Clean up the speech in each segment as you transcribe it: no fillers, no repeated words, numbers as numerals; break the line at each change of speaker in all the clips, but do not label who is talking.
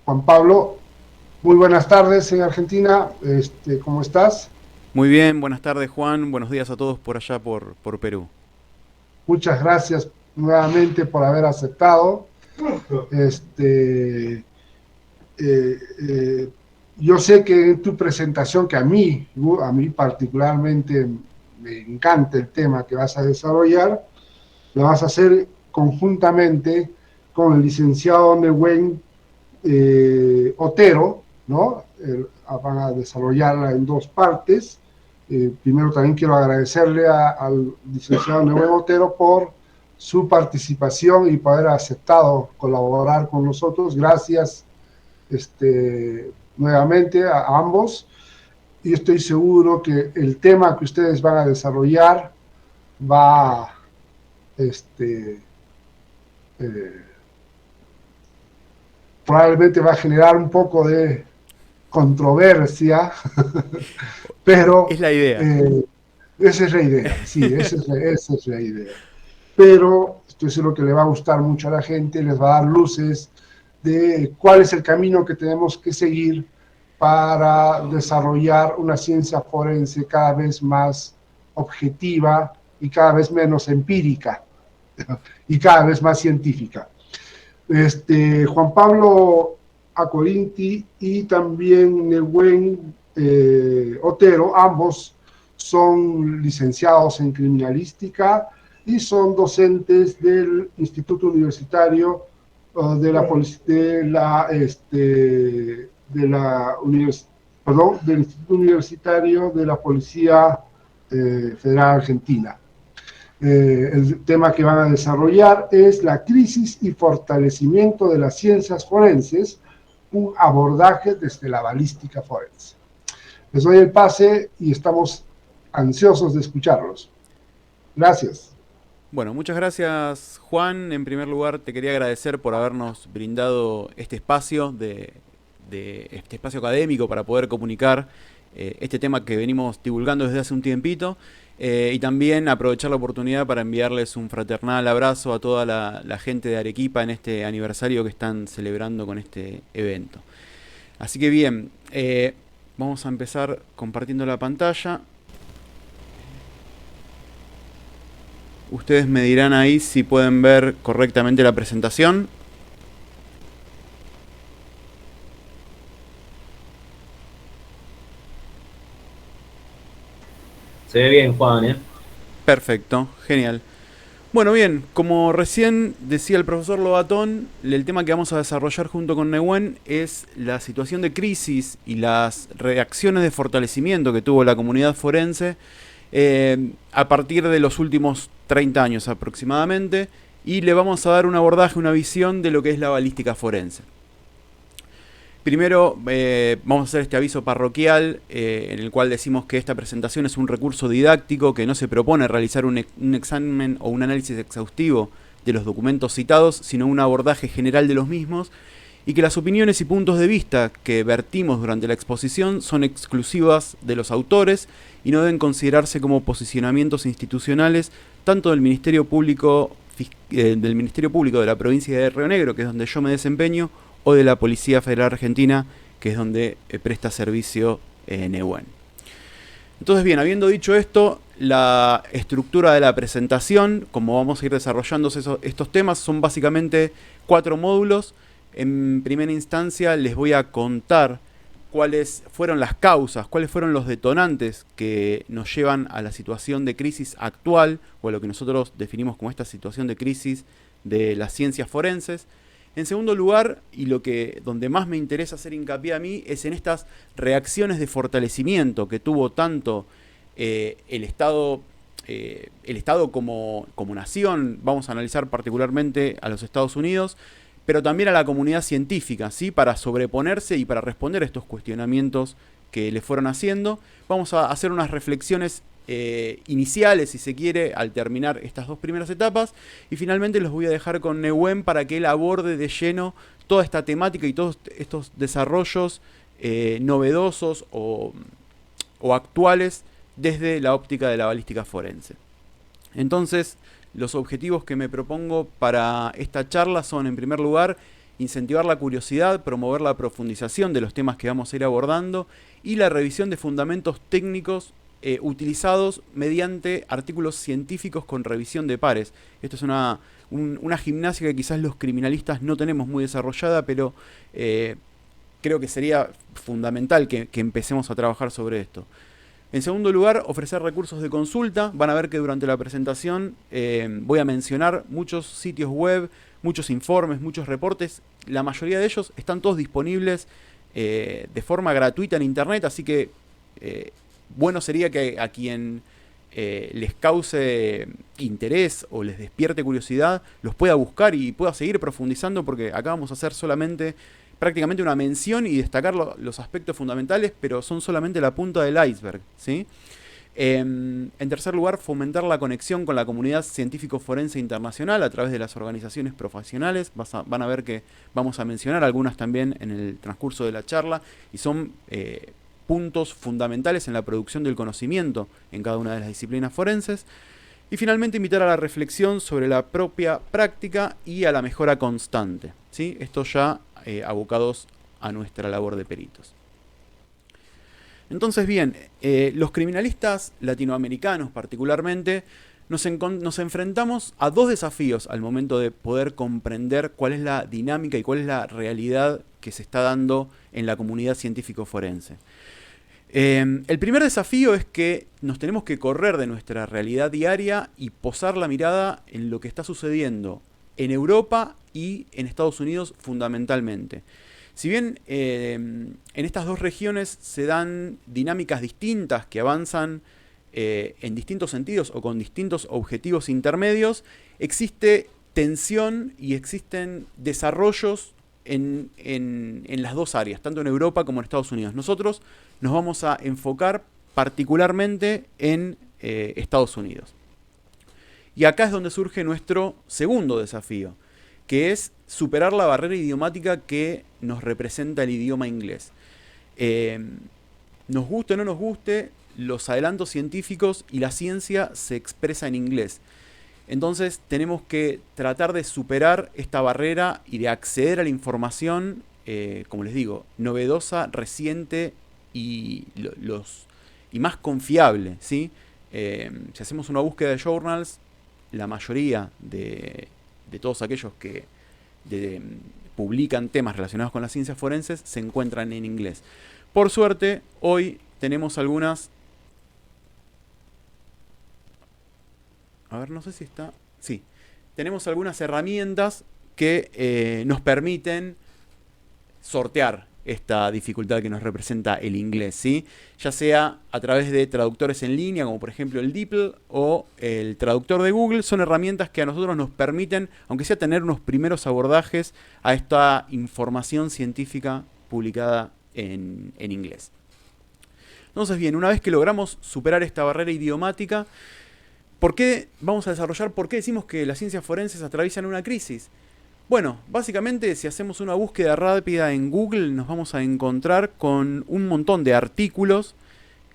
Juan Pablo, muy buenas tardes en Argentina. ¿Cómo estás?
Muy bien, buenas tardes Juan, buenos días a todos por allá por Perú.
Muchas gracias nuevamente por haber aceptado. Este, eh, eh, yo sé que en tu presentación, que a mí particularmente me encanta el tema que vas a desarrollar, lo vas a hacer conjuntamente con el licenciado Nehuen Otero, ¿no? Van a desarrollarla en dos partes. Primero también quiero agradecerle al licenciado Nehuen Otero por su participación y por haber aceptado colaborar con nosotros. Gracias nuevamente a ambos. Y estoy seguro que el tema que ustedes van a desarrollar va este, eh, probablemente va a generar un poco de controversia,
Es
pero
la idea.
esa es la idea, sí, esa es la idea. Pero estoy seguro que le va a gustar mucho a la gente, les va a dar luces de cuál es el camino que tenemos que seguir para desarrollar una ciencia forense cada vez más objetiva y cada vez menos empírica y cada vez más científica. Juan Pablo Acorinti y también Nehuen Otero, ambos son licenciados en criminalística y son docentes del Instituto Universitario de la, del Instituto Universitario de la Policía Federal Argentina. El tema que van a desarrollar es la crisis y fortalecimiento de las ciencias forenses, un abordaje desde la balística forense. Les doy el pase y estamos ansiosos de escucharlos. Gracias.
Bueno, muchas gracias Juan. En primer lugar te quería agradecer por habernos brindado este espacio de este espacio académico para poder comunicar este tema que venimos divulgando desde hace un tiempito. Y también aprovechar la oportunidad para enviarles un fraternal abrazo a toda la gente de Arequipa en este aniversario que están celebrando con este evento. Así que bien, vamos a empezar compartiendo la pantalla. Ustedes me dirán ahí si pueden ver correctamente la presentación.
Se ve bien, Juan, ¿eh?
Perfecto, genial. Bueno, bien, como recién decía el profesor Lobatón, el tema que vamos a desarrollar junto con Nehuen es la situación de crisis y las reacciones de fortalecimiento que tuvo la comunidad forense a partir de los últimos 30 años aproximadamente, y le vamos a dar un abordaje, una visión de lo que es la balística forense. Primero vamos a hacer este aviso parroquial en el cual decimos que esta presentación es un recurso didáctico que no se propone realizar un examen o un análisis exhaustivo de los documentos citados, sino un abordaje general de los mismos, y que las opiniones y puntos de vista que vertimos durante la exposición son exclusivas de los autores y no deben considerarse como posicionamientos institucionales tanto del Ministerio Público de la provincia de Río Negro, que es donde yo me desempeño, o de la Policía Federal Argentina, que es donde presta servicio Nehuen. Entonces bien, habiendo dicho esto, la estructura de la presentación, como vamos a ir desarrollando estos temas, son básicamente 4 módulos. En primera instancia les voy a contar cuáles fueron las causas, cuáles fueron los detonantes que nos llevan a la situación de crisis actual, o a lo que nosotros definimos como esta situación de crisis de las ciencias forenses. En segundo lugar, y donde más me interesa hacer hincapié a mí, es en estas reacciones de fortalecimiento que tuvo tanto el Estado como nación. Vamos a analizar particularmente a los Estados Unidos, pero también a la comunidad científica, ¿sí? Para sobreponerse y para responder a estos cuestionamientos que le fueron haciendo. Vamos a hacer unas reflexiones iniciales, si se quiere, al terminar estas dos primeras etapas, y finalmente los voy a dejar con Nehuen para que él aborde de lleno toda esta temática y todos estos desarrollos novedosos o actuales desde la óptica de la balística forense. Entonces, los objetivos que me propongo para esta charla son, en primer lugar, incentivar la curiosidad, promover la profundización de los temas que vamos a ir abordando y la revisión de fundamentos técnicos utilizados mediante artículos científicos con revisión de pares. Esto es una gimnasia que quizás los criminalistas no tenemos muy desarrollada, pero creo que sería fundamental que empecemos a trabajar sobre esto. En segundo lugar, ofrecer recursos de consulta. Van a ver que durante la presentación voy a mencionar muchos sitios web, muchos informes, muchos reportes. La mayoría de ellos están todos disponibles de forma gratuita en internet, así que bueno sería que a quien les cause interés o les despierte curiosidad los pueda buscar y pueda seguir profundizando, porque acá vamos a hacer solamente prácticamente una mención y destacar los aspectos fundamentales, pero son solamente la punta del iceberg, ¿sí? En tercer lugar, fomentar la conexión con la comunidad científico-forense internacional a través de las organizaciones profesionales. Van a ver que vamos a mencionar algunas también en el transcurso de la charla, y son puntos fundamentales en la producción del conocimiento en cada una de las disciplinas forenses. Y finalmente, invitar a la reflexión sobre la propia práctica y a la mejora constante, ¿sí? Esto ya abocados a nuestra labor de peritos. Entonces, bien, los criminalistas latinoamericanos particularmente nos enfrentamos a dos desafíos al momento de poder comprender cuál es la dinámica y cuál es la realidad que se está dando en la comunidad científico-forense. El primer desafío es que nos tenemos que correr de nuestra realidad diaria y posar la mirada en lo que está sucediendo en Europa y en Estados Unidos fundamentalmente. Si bien en estas dos regiones se dan dinámicas distintas que avanzan en distintos sentidos o con distintos objetivos intermedios, existe tensión y existen desarrollos en las dos áreas, tanto en Europa como en Estados Unidos. Nosotros nos vamos a enfocar particularmente en Estados Unidos. Y acá es donde surge nuestro segundo desafío, que es superar la barrera idiomática que nos representa el idioma inglés. Nos guste o no nos guste, los adelantos científicos y la ciencia se expresa en inglés. Entonces tenemos que tratar de superar esta barrera y de acceder a la información, como les digo, novedosa, reciente y más confiable, ¿sí? Si hacemos una búsqueda de journals, la mayoría de todos aquellos que publican temas relacionados con las ciencias forenses se encuentran en inglés. Por suerte, hoy tenemos algunas... A ver, no sé si está... Sí, tenemos algunas herramientas que nos permiten sortear esta dificultad que nos representa el inglés, ¿sí? Ya sea a través de traductores en línea, como por ejemplo el DeepL o el traductor de Google. Son herramientas que a nosotros nos permiten, aunque sea, tener unos primeros abordajes a esta información científica publicada en inglés. Entonces, bien, una vez que logramos superar esta barrera idiomática, ¿por qué decimos que las ciencias forenses atraviesan una crisis? Bueno, básicamente si hacemos una búsqueda rápida en Google nos vamos a encontrar con un montón de artículos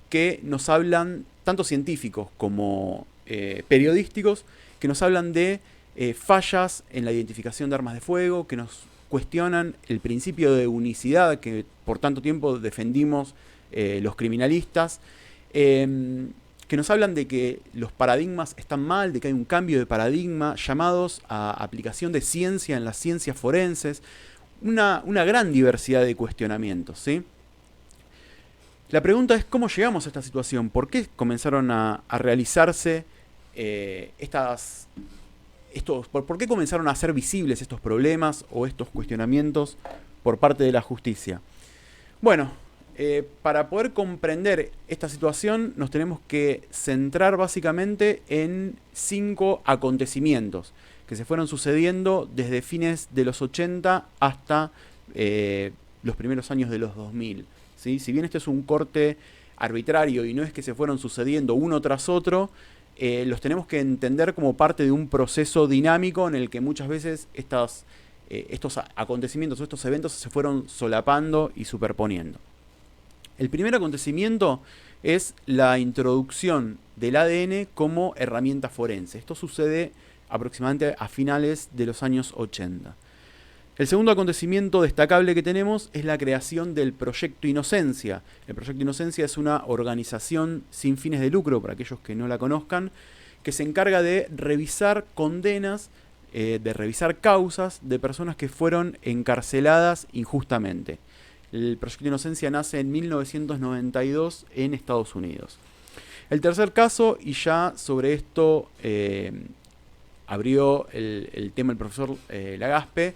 que nos hablan, tanto científicos como periodísticos, que nos hablan de fallas en la identificación de armas de fuego, que nos cuestionan el principio de unicidad que por tanto tiempo defendimos los criminalistas, que nos hablan de que los paradigmas están mal, de que hay un cambio de paradigma, llamados a aplicación de ciencia en las ciencias forenses, una gran diversidad de cuestionamientos, ¿sí? La pregunta es cómo llegamos a esta situación, por qué comenzaron a realizarse por qué comenzaron a ser visibles estos problemas o estos cuestionamientos por parte de la justicia. Bueno, para poder comprender esta situación nos tenemos que centrar básicamente en 5 acontecimientos que se fueron sucediendo desde fines de los 80 hasta los primeros años de los 2000, ¿sí? Si bien este es un corte arbitrario y no es que se fueron sucediendo uno tras otro, los tenemos que entender como parte de un proceso dinámico en el que muchas veces estos acontecimientos o estos eventos se fueron solapando y superponiendo. El primer acontecimiento es la introducción del ADN como herramienta forense. Esto sucede aproximadamente a finales de los años 80. El segundo acontecimiento destacable que tenemos es la creación del Proyecto Inocencia. El Proyecto Inocencia es una organización sin fines de lucro, para aquellos que no la conozcan, que se encarga de revisar condenas, de revisar causas de personas que fueron encarceladas injustamente. El Proyecto Inocencia nace en 1992 en Estados Unidos. El tercer caso, y ya sobre esto abrió el tema el profesor Lagaspe,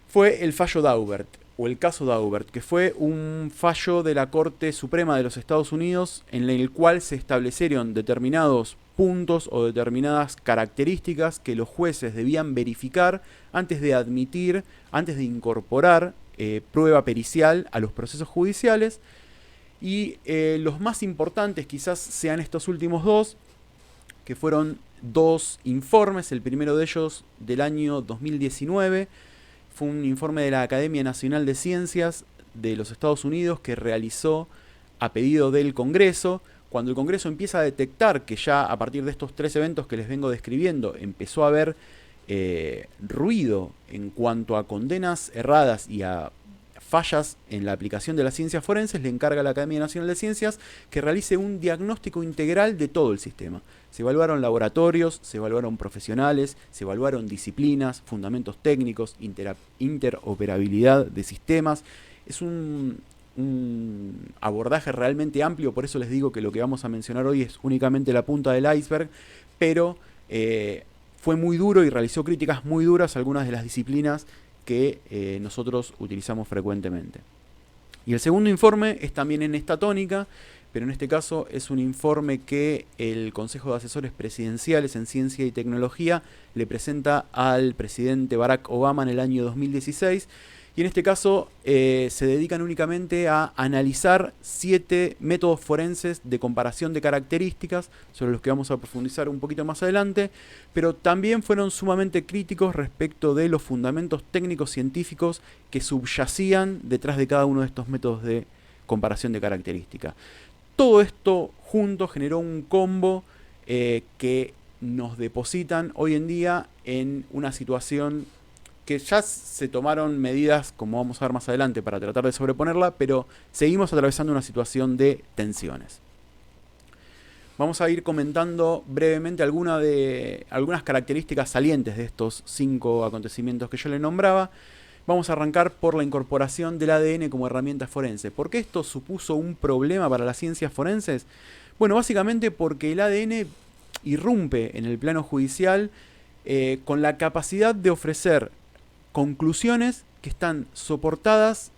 fue el fallo Daubert, o el caso Daubert, que fue un fallo de la Corte Suprema de los Estados Unidos en el cual se establecieron determinados puntos o determinadas características que los jueces debían verificar antes de admitir, antes de incorporar prueba pericial a los procesos judiciales. Y los más importantes quizás sean estos últimos dos, que fueron dos informes. El primero de ellos del año 2019 fue un informe de la Academia Nacional de Ciencias de los Estados Unidos que realizó a pedido del Congreso. Cuando el Congreso empieza a detectar que ya a partir de estos tres eventos que les vengo describiendo empezó a haber ruido en cuanto a condenas erradas y a fallas en la aplicación de las ciencias forenses, le encarga a la Academia Nacional de Ciencias que realice un diagnóstico integral de todo el sistema. Se evaluaron laboratorios, se evaluaron profesionales, se evaluaron disciplinas, fundamentos técnicos, interoperabilidad de sistemas. Es un abordaje realmente amplio, por eso les digo que lo que vamos a mencionar hoy es únicamente la punta del iceberg, pero fue muy duro y realizó críticas muy duras a algunas de las disciplinas que nosotros utilizamos frecuentemente. Y el segundo informe es también en esta tónica, pero en este caso es un informe que el Consejo de Asesores Presidenciales en Ciencia y Tecnología le presenta al presidente Barack Obama en el año 2016. Y en este caso se dedican únicamente a analizar 7 métodos forenses de comparación de características, sobre los que vamos a profundizar un poquito más adelante, pero también fueron sumamente críticos respecto de los fundamentos técnicos científicos que subyacían detrás de cada uno de estos métodos de comparación de características. Todo esto junto generó un combo que nos depositan hoy en día en una situación que ya se tomaron medidas, como vamos a ver más adelante, para tratar de sobreponerla, pero seguimos atravesando una situación de tensiones. Vamos a ir comentando brevemente algunas características salientes de estos 5 acontecimientos que yo les nombraba. Vamos a arrancar por la incorporación del ADN como herramienta forense. ¿Por qué esto supuso un problema para las ciencias forenses? Bueno, básicamente porque el ADN irrumpe en el plano judicial con la capacidad de ofrecer conclusiones que están soportadas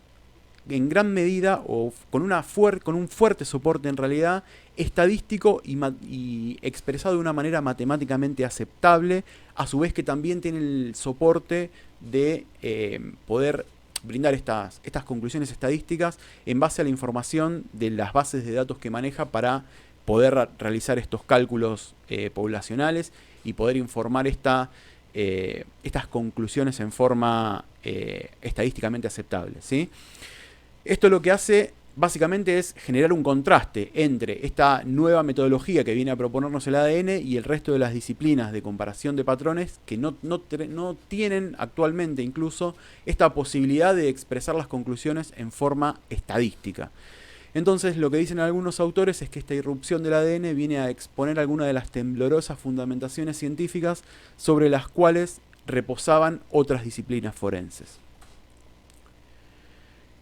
en gran medida o con un fuerte soporte en realidad estadístico y expresado de una manera matemáticamente aceptable, a su vez que también tiene el soporte de poder brindar estas conclusiones estadísticas en base a la información de las bases de datos que maneja para poder realizar estos cálculos poblacionales y poder informar estas conclusiones en forma estadísticamente aceptable, ¿sí? Esto lo que hace básicamente es generar un contraste entre esta nueva metodología que viene a proponernos el ADN y el resto de las disciplinas de comparación de patrones que no tienen actualmente incluso esta posibilidad de expresar las conclusiones en forma estadística. Entonces lo que dicen algunos autores es que esta irrupción del ADN viene a exponer algunas de las temblorosas fundamentaciones científicas sobre las cuales reposaban otras disciplinas forenses.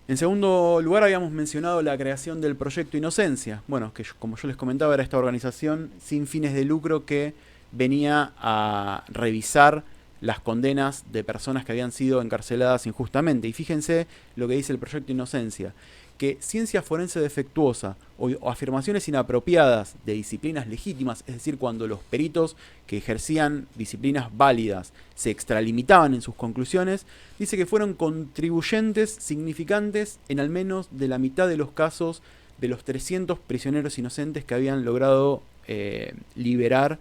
En segundo lugar habíamos mencionado la creación del Proyecto Inocencia, bueno, que como yo les comentaba era esta organización sin fines de lucro que venía a revisar las condenas de personas que habían sido encarceladas injustamente. Y fíjense lo que dice el Proyecto Inocencia, que ciencia forense defectuosa o afirmaciones inapropiadas de disciplinas legítimas, es decir, cuando los peritos que ejercían disciplinas válidas se extralimitaban en sus conclusiones, dice que fueron contribuyentes significantes en al menos de la mitad de los casos de los 300 prisioneros inocentes que habían logrado liberar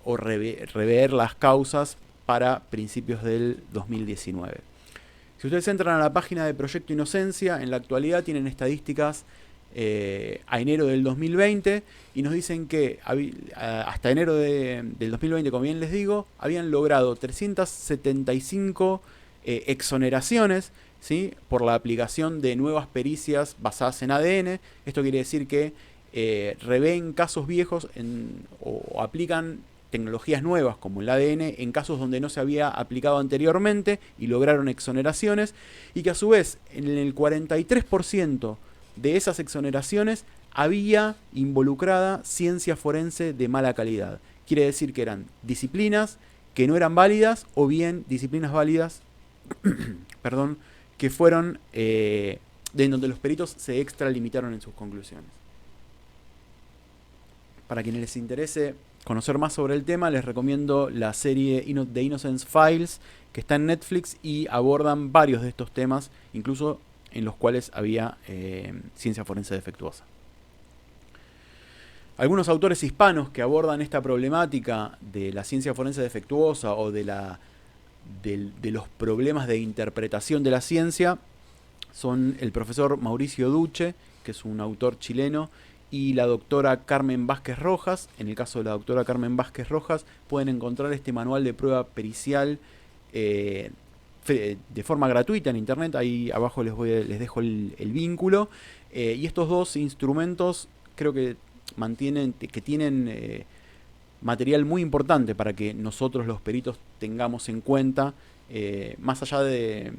o rever las causas para principios del 2019. Si ustedes entran a la página de Proyecto Inocencia, en la actualidad tienen estadísticas a enero del 2020 y nos dicen que hasta enero del 2020, como bien les digo, habían logrado 375 exoneraciones, ¿sí?, por la aplicación de nuevas pericias basadas en ADN. Esto quiere decir que revén casos viejos o aplican tecnologías nuevas como el ADN en casos donde no se había aplicado anteriormente y lograron exoneraciones, y que a su vez en el 43% de esas exoneraciones había involucrada ciencia forense de mala calidad. Quiere decir que eran disciplinas que no eran válidas o bien disciplinas válidas perdón, que fueron de donde los peritos se extralimitaron en sus conclusiones. Para quienes les interese conocer más sobre el tema, les recomiendo la serie The Innocence Files, que está en Netflix y abordan varios de estos temas, incluso en los cuales había ciencia forense defectuosa. Algunos autores hispanos que abordan esta problemática de la ciencia forense defectuosa o de los problemas de interpretación de la ciencia son el profesor Mauricio Duche, que es un autor chileno, y la doctora Carmen Vázquez Rojas. En el caso de la doctora Carmen Vázquez Rojas pueden encontrar este manual de prueba pericial de forma gratuita en internet. Ahí abajo les dejo el vínculo. Y estos dos instrumentos creo que tienen material muy importante para que nosotros los peritos tengamos en cuenta, más allá de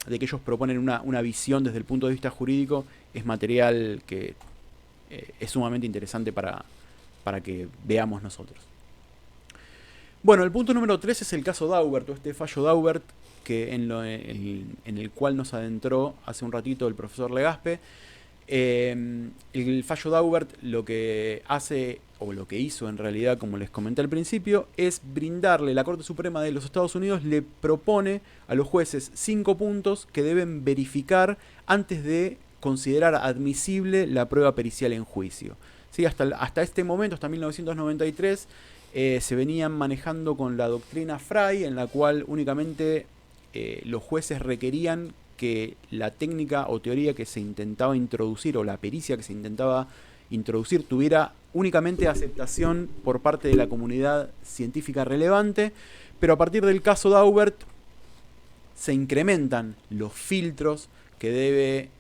que ellos proponen una visión desde el punto de vista jurídico. Es material que es sumamente interesante para que veamos nosotros. Bueno, el punto número 3 es el caso Daubert, o este fallo Daubert, que en el cual nos adentró hace un ratito el profesor Legaspe. El fallo Daubert lo que hace, o lo que hizo en realidad, como les comenté al principio, es brindarle, la Corte Suprema de los Estados Unidos le propone a los jueces 5 puntos que deben verificar antes de considerar admisible la prueba pericial en juicio. ¿Sí? Hasta este momento, hasta 1993, se venían manejando con la doctrina Frey, en la cual únicamente los jueces requerían que la técnica o teoría que se intentaba introducir, o la pericia que se intentaba introducir, tuviera únicamente aceptación por parte de la comunidad científica relevante, pero a partir del caso Daubert se incrementan los filtros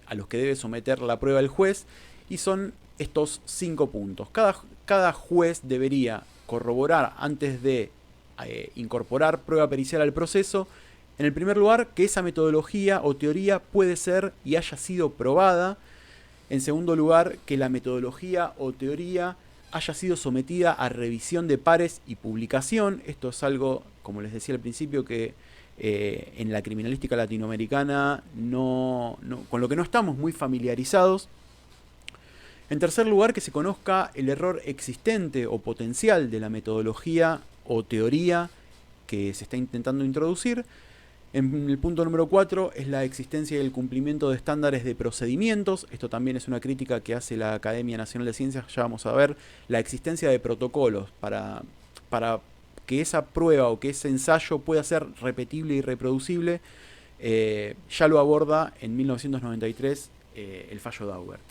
a los que debe someter la prueba el juez, y son estos 5 puntos. Cada juez debería corroborar antes de incorporar prueba pericial al proceso, en el primer lugar, que esa metodología o teoría puede ser y haya sido probada. En segundo lugar, que la metodología o teoría haya sido sometida a revisión de pares y publicación. Esto es algo, como les decía al principio, que en la criminalística latinoamericana con lo que no estamos muy familiarizados. En tercer lugar, que se conozca el error existente o potencial de la metodología o teoría que se está intentando introducir. En el punto número 4 es la existencia y el cumplimiento de estándares de procedimientos. Esto también es una crítica que hace la Academia Nacional de Ciencias. Ya vamos a ver la existencia de protocolos para que esa prueba o que ese ensayo pueda ser repetible y reproducible. Ya lo aborda en 1993 el fallo Daubert.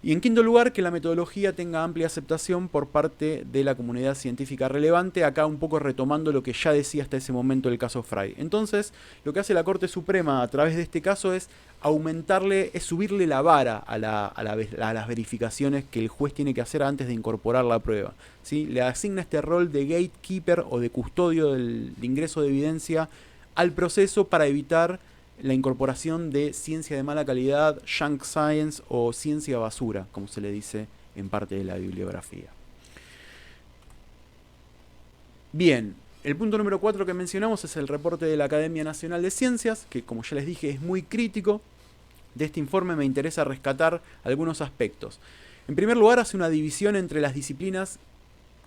Y en quinto lugar, que la metodología tenga amplia aceptación por parte de la comunidad científica relevante, acá un poco retomando lo que ya decía hasta ese momento el caso Frey. Entonces, lo que hace la Corte Suprema a través de este caso es subirle la vara a las verificaciones que el juez tiene que hacer antes de incorporar la prueba, ¿sí? Le asigna este rol de gatekeeper o de custodio del ingreso de evidencia al proceso para evitar la incorporación de ciencia de mala calidad, junk science o ciencia basura, como se le dice en parte de la bibliografía. Bien, el punto número 4 que mencionamos es el reporte de la Academia Nacional de Ciencias, que como ya les dije es muy crítico. De este informe me interesa rescatar algunos aspectos. En primer lugar, hace una división entre las disciplinas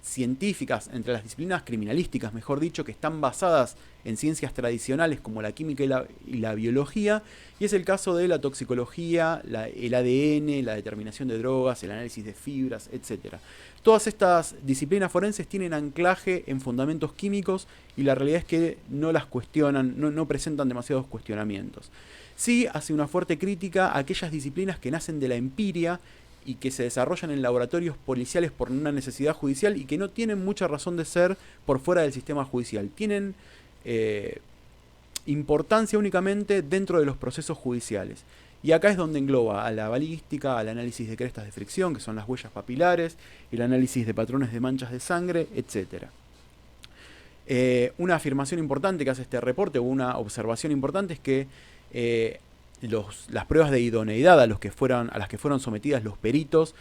científicas, entre las disciplinas criminalísticas, mejor dicho, que están basadas en ciencias tradicionales como la química y la biología, y es el caso de la toxicología, el ADN, la determinación de drogas, el análisis de fibras, etc. Todas estas disciplinas forenses tienen anclaje en fundamentos químicos y la realidad es que no las cuestionan, no presentan demasiados cuestionamientos. Sí hace una fuerte crítica a aquellas disciplinas que nacen de la empiria y que se desarrollan en laboratorios policiales por una necesidad judicial y que no tienen mucha razón de ser por fuera del sistema judicial. Tienen importancia únicamente dentro de los procesos judiciales. Y acá es donde engloba a la balística, al análisis de crestas de fricción, que son las huellas papilares, el análisis de patrones de manchas de sangre, etc. Una afirmación importante que hace este reporte, o una observación importante, es que las pruebas de idoneidad a las que fueron sometidas los peritos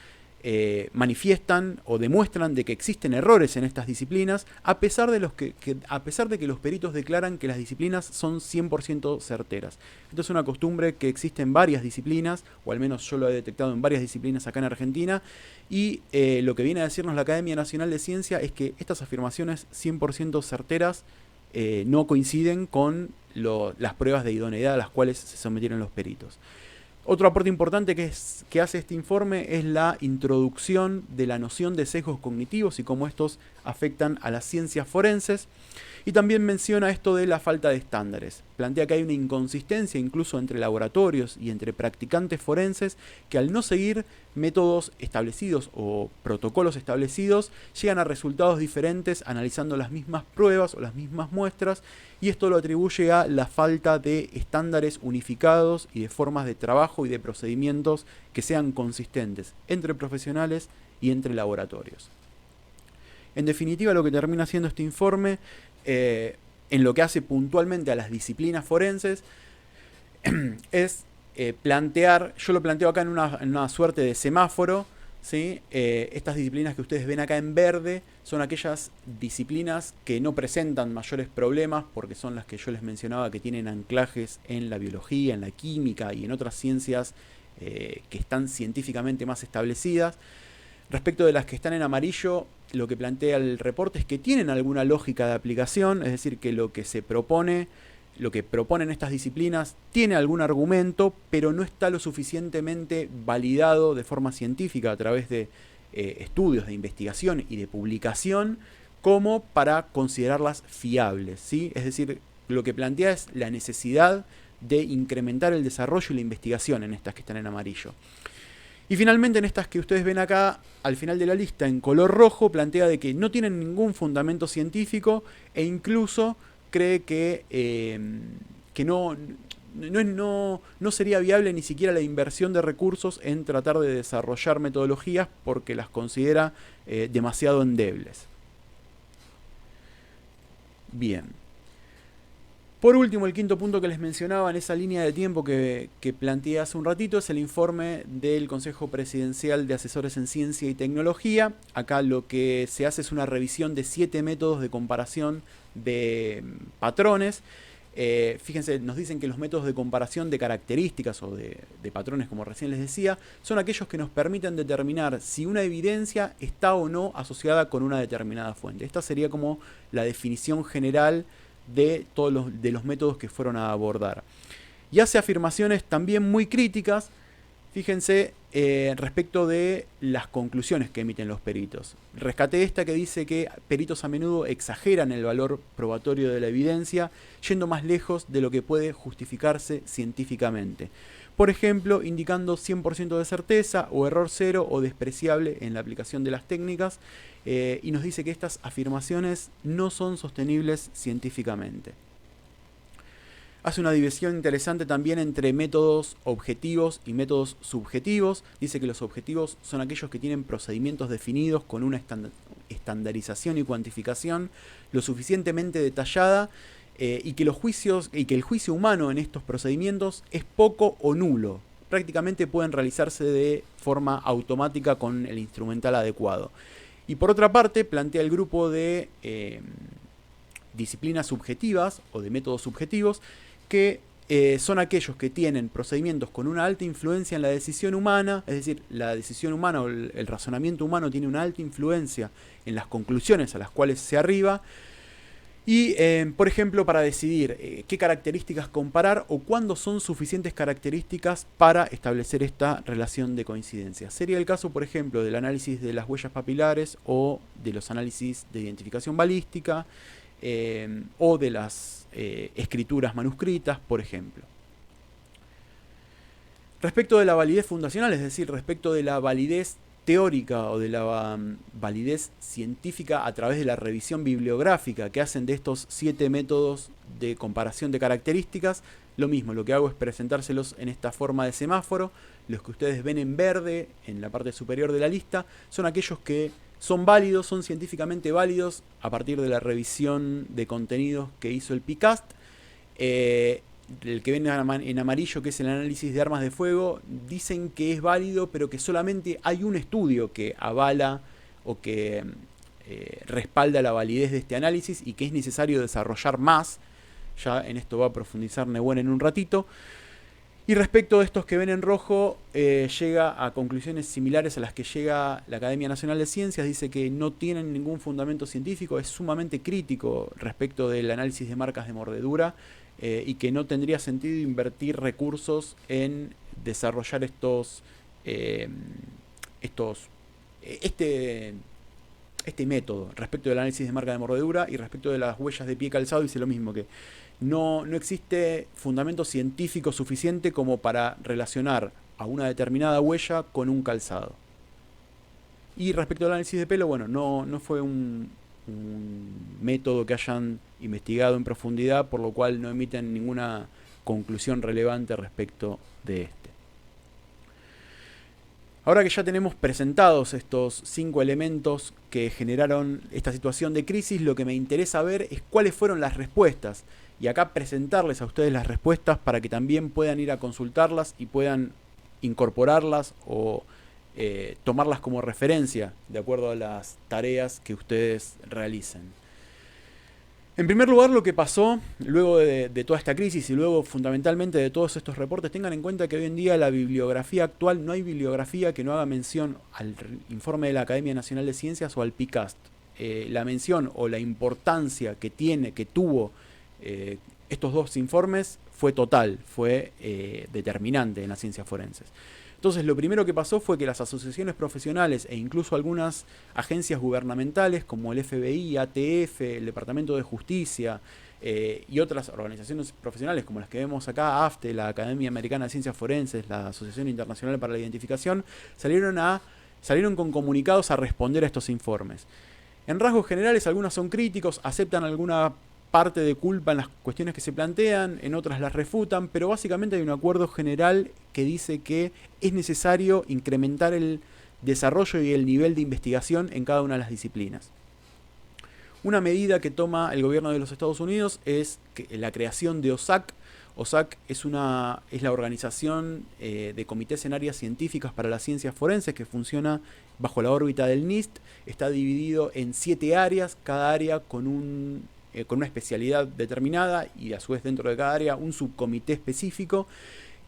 manifiestan o demuestran de que existen errores en estas disciplinas, a pesar de que los peritos declaran que las disciplinas son 100% certeras. Esto es una costumbre que existe en varias disciplinas, o al menos yo lo he detectado en varias disciplinas acá en Argentina, y lo que viene a decirnos la Academia Nacional de Ciencia es que estas afirmaciones 100% certeras no coinciden con las pruebas de idoneidad a las cuales se sometieron los peritos. Otro aporte importante que hace este informe es la introducción de la noción de sesgos cognitivos y cómo estos afectan a las ciencias forenses. Y también menciona esto de la falta de estándares. Plantea que hay una inconsistencia incluso entre laboratorios y entre practicantes forenses que al no seguir métodos establecidos o protocolos establecidos llegan a resultados diferentes analizando las mismas pruebas o las mismas muestras, y esto lo atribuye a la falta de estándares unificados y de formas de trabajo y de procedimientos que sean consistentes entre profesionales y entre laboratorios. En definitiva, lo que termina haciendo este informe, en lo que hace puntualmente a las disciplinas forenses, es plantear, yo lo planteo acá en una suerte de semáforo, ¿sí? Estas disciplinas que ustedes ven acá en verde son aquellas disciplinas que no presentan mayores problemas, porque son las que yo les mencionaba que tienen anclajes en la biología, en la química y en otras ciencias que están científicamente más establecidas. Respecto de las que están en amarillo, lo que plantea el reporte es que tienen alguna lógica de aplicación, es decir, que lo que proponen estas disciplinas tiene algún argumento, pero no está lo suficientemente validado de forma científica a través de estudios de investigación y de publicación como para considerarlas fiables, ¿sí? Es decir, lo que plantea es la necesidad de incrementar el desarrollo y la investigación en estas que están en amarillo. Y finalmente en estas que ustedes ven acá, al final de la lista, en color rojo, plantea de que no tienen ningún fundamento científico e incluso cree que no sería viable ni siquiera la inversión de recursos en tratar de desarrollar metodologías porque las considera demasiado endebles. Bien. Por último, el quinto punto que les mencionaba en esa línea de tiempo que planteé hace un ratito es el informe del Consejo Presidencial de Asesores en Ciencia y Tecnología. Acá lo que se hace es una revisión de 7 métodos de comparación de patrones. Fíjense, nos dicen que los métodos de comparación de características o de patrones, como recién les decía, son aquellos que nos permiten determinar si una evidencia está o no asociada con una determinada fuente. Esta sería como la definición general de todos los métodos que fueron a abordar. Y hace afirmaciones también muy críticas, fíjense, respecto de las conclusiones que emiten los peritos. Rescaté esta que dice que peritos a menudo exageran el valor probatorio de la evidencia, yendo más lejos de lo que puede justificarse científicamente. Por ejemplo, indicando 100% de certeza o error cero o despreciable en la aplicación de las técnicas, y nos dice que estas afirmaciones no son sostenibles científicamente. Hace una división interesante también entre métodos objetivos y métodos subjetivos. Dice que los objetivos son aquellos que tienen procedimientos definidos con una estandarización y cuantificación lo suficientemente detallada, y que el juicio humano en estos procedimientos es poco o nulo. Prácticamente pueden realizarse de forma automática con el instrumental adecuado. Y por otra parte, plantea el grupo de disciplinas subjetivas o de métodos subjetivos, que son aquellos que tienen procedimientos con una alta influencia en la decisión humana, es decir, la decisión humana o el razonamiento humano tiene una alta influencia en las conclusiones a las cuales se arriba. Y, por ejemplo, para decidir qué características comparar o cuándo son suficientes características para establecer esta relación de coincidencia. Sería el caso, por ejemplo, del análisis de las huellas papilares o de los análisis de identificación balística o de las escrituras manuscritas, por ejemplo. Respecto de la validez fundacional, es decir, respecto de la validez teórica o de la validez científica a través de la revisión bibliográfica que hacen de estos 7 métodos de comparación de características, lo mismo, lo que hago es presentárselos en esta forma de semáforo. Los que ustedes ven en verde en la parte superior de la lista son aquellos que son válidos, son científicamente válidos a partir de la revisión de contenidos que hizo el PICAST. El que ven en amarillo, que es el análisis de armas de fuego, dicen que es válido, pero que solamente hay un estudio que avala o que respalda la validez de este análisis y que es necesario desarrollar más. Ya en esto va a profundizar Nehuen en un ratito. Y respecto de estos que ven en rojo, llega a conclusiones similares a las que llega la Academia Nacional de Ciencias. Dice que no tienen ningún fundamento científico, es sumamente crítico respecto del análisis de marcas de mordedura, y que no tendría sentido invertir recursos en desarrollar este método respecto del análisis de marca de mordedura. Y respecto de las huellas de pie calzado dice lo mismo, que no existe fundamento científico suficiente como para relacionar a una determinada huella con un calzado. Y respecto al análisis de pelo, bueno, no fue un método que hayan investigado en profundidad, por lo cual no emiten ninguna conclusión relevante respecto de este. Ahora que ya tenemos presentados estos 5 elementos que generaron esta situación de crisis, lo que me interesa ver es cuáles fueron las respuestas. Y acá presentarles a ustedes las respuestas para que también puedan ir a consultarlas y puedan incorporarlas o tomarlas como referencia de acuerdo a las tareas que ustedes realicen. En primer lugar, lo que pasó luego de toda esta crisis y luego fundamentalmente de todos estos reportes, tengan en cuenta que hoy en día la bibliografía actual, no hay bibliografía que no haga mención al informe de la Academia Nacional de Ciencias o al PICAST. La mención o la importancia que tuvo estos dos informes fue total, fue determinante en las ciencias forenses. Entonces, lo primero que pasó fue que las asociaciones profesionales e incluso algunas agencias gubernamentales como el FBI, ATF, el Departamento de Justicia y otras organizaciones profesionales como las que vemos acá, AFTE, la Academia Americana de Ciencias Forenses, la Asociación Internacional para la Identificación, salieron con comunicados a responder a estos informes. En rasgos generales, algunos son críticos, aceptan alguna parte de culpa en las cuestiones que se plantean, en otras las refutan, pero básicamente hay un acuerdo general que dice que es necesario incrementar el desarrollo y el nivel de investigación en cada una de las disciplinas. Una medida que toma el gobierno de los Estados Unidos es la creación de OSAC. OSAC es la organización de comités en áreas científicas para las ciencias forenses que funciona bajo la órbita del NIST. Está dividido en 7 áreas, cada área con una especialidad determinada y a su vez dentro de cada área un subcomité específico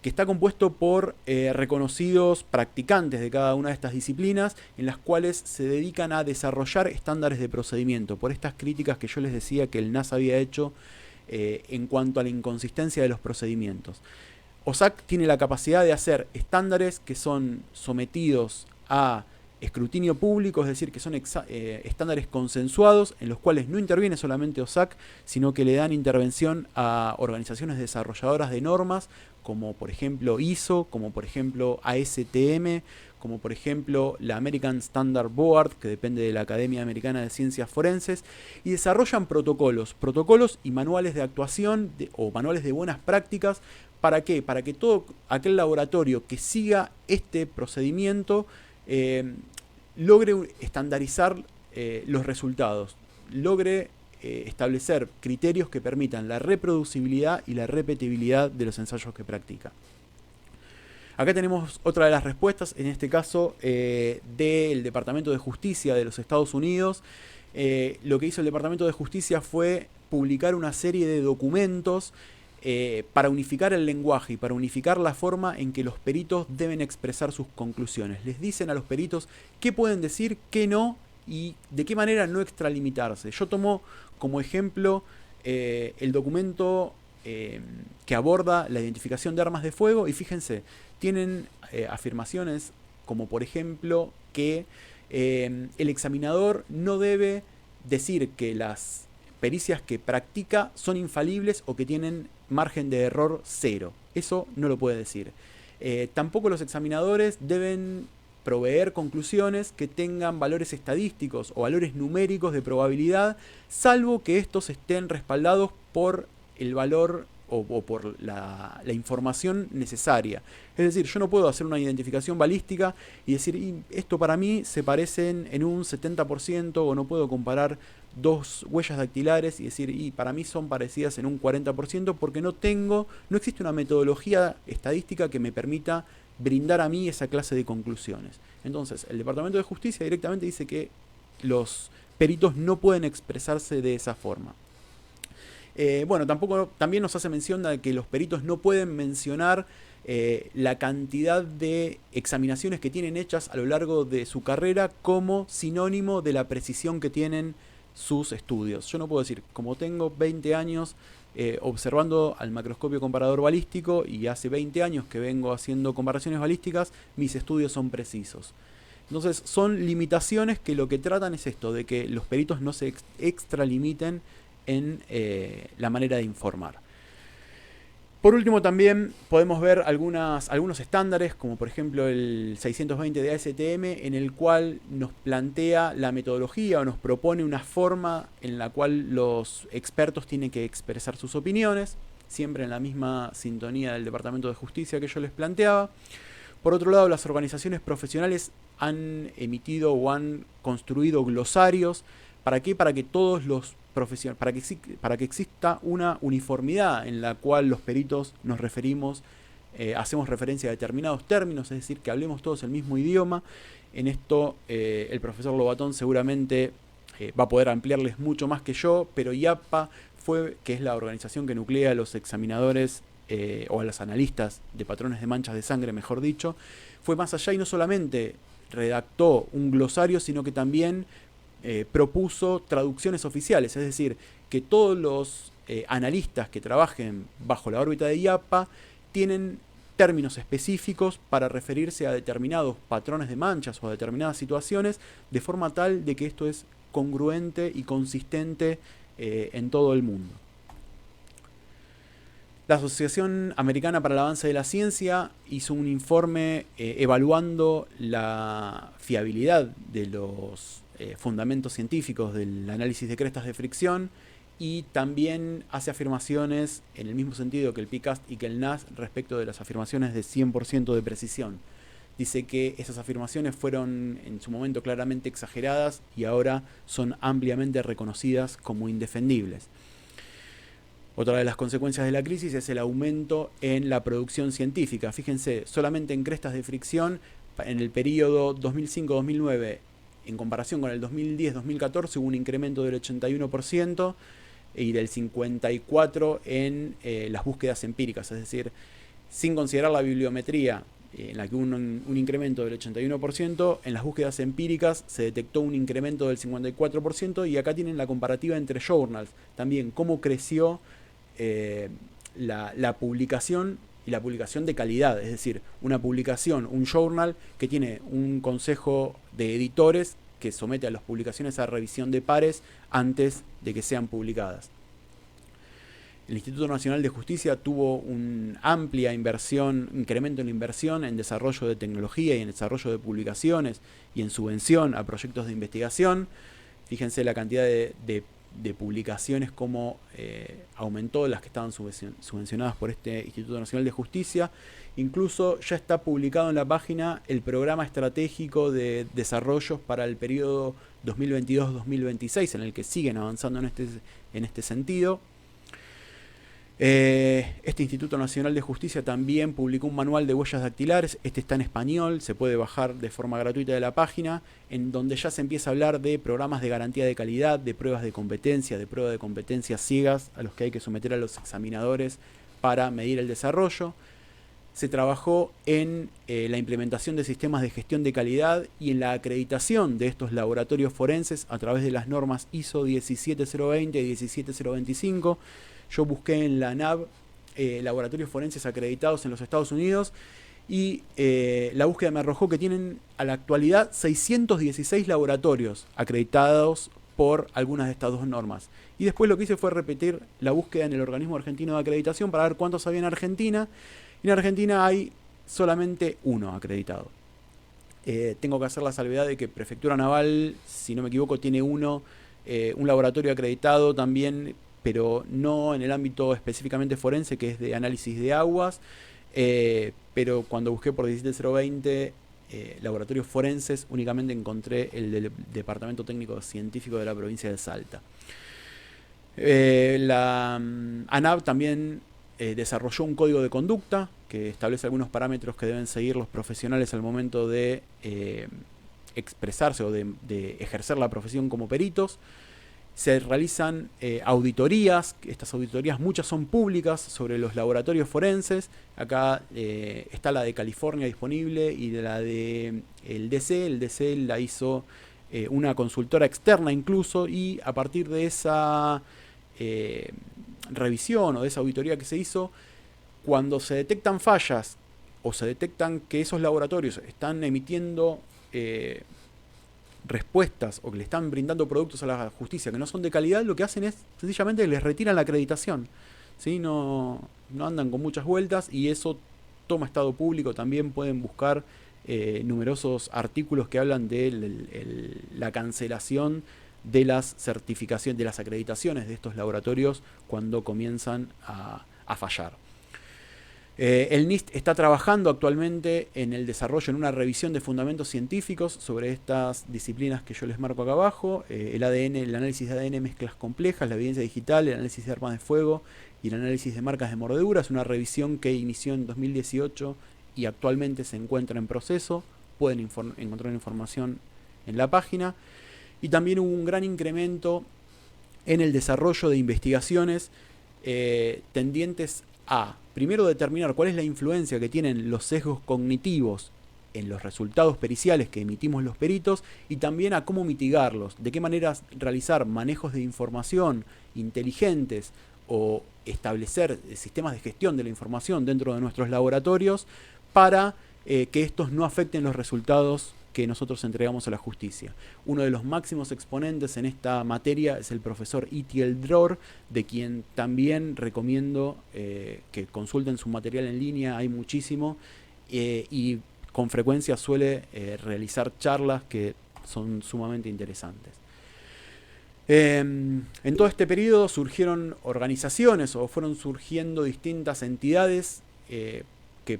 que está compuesto por reconocidos practicantes de cada una de estas disciplinas, en las cuales se dedican a desarrollar estándares de procedimiento por estas críticas que yo les decía que el NASA había hecho en cuanto a la inconsistencia de los procedimientos. OSAC tiene la capacidad de hacer estándares que son sometidos a escrutinio público, es decir, que son estándares consensuados en los cuales no interviene solamente OSAC, sino que le dan intervención a organizaciones desarrolladoras de normas, como por ejemplo ISO, como por ejemplo ASTM, como por ejemplo la American Standard Board, que depende de la Academia Americana de Ciencias Forenses, y desarrollan protocolos y manuales de actuación o manuales de buenas prácticas. ¿Para qué? Para que todo aquel laboratorio que siga este procedimiento logre estandarizar los resultados, logre establecer criterios que permitan la reproducibilidad y la repetibilidad de los ensayos que practica. Acá tenemos otra de las respuestas, en este caso del Departamento de Justicia de los Estados Unidos. Lo que hizo el Departamento de Justicia fue publicar una serie de documentos para unificar el lenguaje y para unificar la forma en que los peritos deben expresar sus conclusiones. Les dicen a los peritos qué pueden decir, qué no y de qué manera no extralimitarse. Yo tomo como ejemplo el documento que aborda la identificación de armas de fuego y fíjense, tienen afirmaciones como por ejemplo que el examinador no debe decir que las pericias que practica son infalibles o que tienen margen de error 0. Eso no lo puede decir. Tampoco los examinadores deben proveer conclusiones que tengan valores estadísticos o valores numéricos de probabilidad, salvo que estos estén respaldados por el valor o por la información necesaria. Es decir, yo no puedo hacer una identificación balística y decir, esto para mí se parecen en un 70%, o no puedo comparar dos huellas dactilares y decir, para mí son parecidas en un 40%, porque no existe una metodología estadística que me permita brindar a mí esa clase de conclusiones. Entonces, el Departamento de Justicia directamente dice que los peritos no pueden expresarse de esa forma. También nos hace mención de que los peritos no pueden mencionar la cantidad de examinaciones que tienen hechas a lo largo de su carrera como sinónimo de la precisión que tienen sus estudios. Yo no puedo decir, como tengo 20 años observando al macroscopio comparador balístico y hace 20 años que vengo haciendo comparaciones balísticas, mis estudios son precisos. Entonces son limitaciones que lo que tratan es esto, de que los peritos no se extralimiten en la manera de informar. Por último, también podemos ver algunos estándares, como por ejemplo el 620 de ASTM, en el cual nos plantea la metodología o nos propone una forma en la cual los expertos tienen que expresar sus opiniones, siempre en la misma sintonía del Departamento de Justicia que yo les planteaba. Por otro lado, las organizaciones profesionales han emitido o han construido glosarios. ¿Para qué? Para que todos los para que exista una uniformidad en la cual los peritos nos referimos, hacemos referencia a determinados términos, es decir, que hablemos todos el mismo idioma. En esto el profesor Lobatón seguramente va a poder ampliarles mucho más que yo, pero IAPA que es la organización que nuclea a los examinadores o a los analistas de patrones de manchas de sangre, mejor dicho, fue más allá y no solamente redactó un glosario, sino que también propuso traducciones oficiales, es decir, que todos los analistas que trabajen bajo la órbita de IAPA tienen términos específicos para referirse a determinados patrones de manchas o a determinadas situaciones, de forma tal de que esto es congruente y consistente en todo el mundo. La Asociación Americana para el Avance de la Ciencia hizo un informe evaluando la fiabilidad de los fundamentos científicos del análisis de crestas de fricción, y también hace afirmaciones en el mismo sentido que el PICAST y que el NAS respecto de las afirmaciones de 100% de precisión. Dice que esas afirmaciones fueron en su momento claramente exageradas y ahora son ampliamente reconocidas como indefendibles. Otra de las consecuencias de la crisis es el aumento en la producción científica. Fíjense, solamente en crestas de fricción, en el periodo 2005-2009, en comparación con el 2010-2014, hubo un incremento del 81% y del 54% en las búsquedas empíricas. Es decir, sin considerar la bibliometría, en la que hubo un incremento del 81%, en las búsquedas empíricas se detectó un incremento del 54%, y acá tienen la comparativa entre journals, también cómo creció la publicación y la publicación de calidad, es decir, una publicación, un journal que tiene un consejo de editores que somete a las publicaciones a revisión de pares antes de que sean publicadas. El Instituto Nacional de Justicia tuvo un amplio incremento en la inversión en desarrollo de tecnología y en desarrollo de publicaciones y en subvención a proyectos de investigación. Fíjense la cantidad de publicaciones, como aumentó las que estaban subvencionadas por este Instituto Nacional de Justicia. Incluso ya está publicado en la página el programa estratégico de desarrollos para el periodo 2022-2026, en el que siguen avanzando en este sentido. Este Instituto Nacional de Justicia también publicó un manual de huellas dactilares. Este está en español, se puede bajar de forma gratuita de la página, en donde ya se empieza a hablar de programas de garantía de calidad, de pruebas de competencia, de pruebas de competencias ciegas a los que hay que someter a los examinadores para medir el desarrollo. Se trabajó en la implementación de sistemas de gestión de calidad y en la acreditación de estos laboratorios forenses a través de las normas ISO 17020 y 17025. Yo busqué en la NAB laboratorios forenses acreditados en los Estados Unidos, y la búsqueda me arrojó que tienen a la actualidad 616 laboratorios acreditados por algunas de estas dos normas. Y después lo que hice fue repetir la búsqueda en el organismo argentino de acreditación para ver cuántos había en Argentina. En Argentina hay solamente uno acreditado. Tengo que hacer la salvedad de que Prefectura Naval, si no me equivoco, tiene un laboratorio acreditado también, pero no en el ámbito específicamente forense, que es de análisis de aguas. Pero cuando busqué por 17020 laboratorios forenses, únicamente encontré el del Departamento Técnico Científico de la provincia de Salta. La ANAV también desarrolló un código de conducta que establece algunos parámetros que deben seguir los profesionales al momento de expresarse o de ejercer la profesión como peritos. Se realizan auditorías, estas auditorías muchas son públicas sobre los laboratorios forenses. Acá está la de California disponible y de la de el DC. El DC la hizo una consultora externa incluso, y a partir de esa revisión o de esa auditoría que se hizo, cuando se detectan fallas o se detectan que esos laboratorios están emitiendo respuestas o que le están brindando productos a la justicia que no son de calidad, lo que hacen es sencillamente les retiran la acreditación, ¿sí? No andan con muchas vueltas, y eso toma estado público. También pueden buscar numerosos artículos que hablan de la cancelación de las certificaciones, de las acreditaciones de estos laboratorios cuando comienzan a fallar. El NIST está trabajando actualmente en el desarrollo, en una revisión de fundamentos científicos sobre estas disciplinas que yo les marco acá abajo: el ADN, el análisis de ADN, mezclas complejas, la evidencia digital, el análisis de armas de fuego y el análisis de marcas de mordedura. Es una revisión que inició en 2018 y actualmente se encuentra en proceso. Pueden encontrar información en la página. Y también hubo un gran incremento en el desarrollo de investigaciones tendientes a, primero, determinar cuál es la influencia que tienen los sesgos cognitivos en los resultados periciales que emitimos los peritos, y también a cómo mitigarlos, de qué maneras realizar manejos de información inteligentes o establecer sistemas de gestión de la información dentro de nuestros laboratorios para que estos no afecten los resultados que nosotros entregamos a la justicia. Uno de los máximos exponentes en esta materia es el profesor Itiel Dror, de quien también recomiendo que consulten su material en línea. Hay muchísimo, y con frecuencia suele realizar charlas que son sumamente interesantes. En todo este periodo surgieron organizaciones, o fueron surgiendo distintas entidades que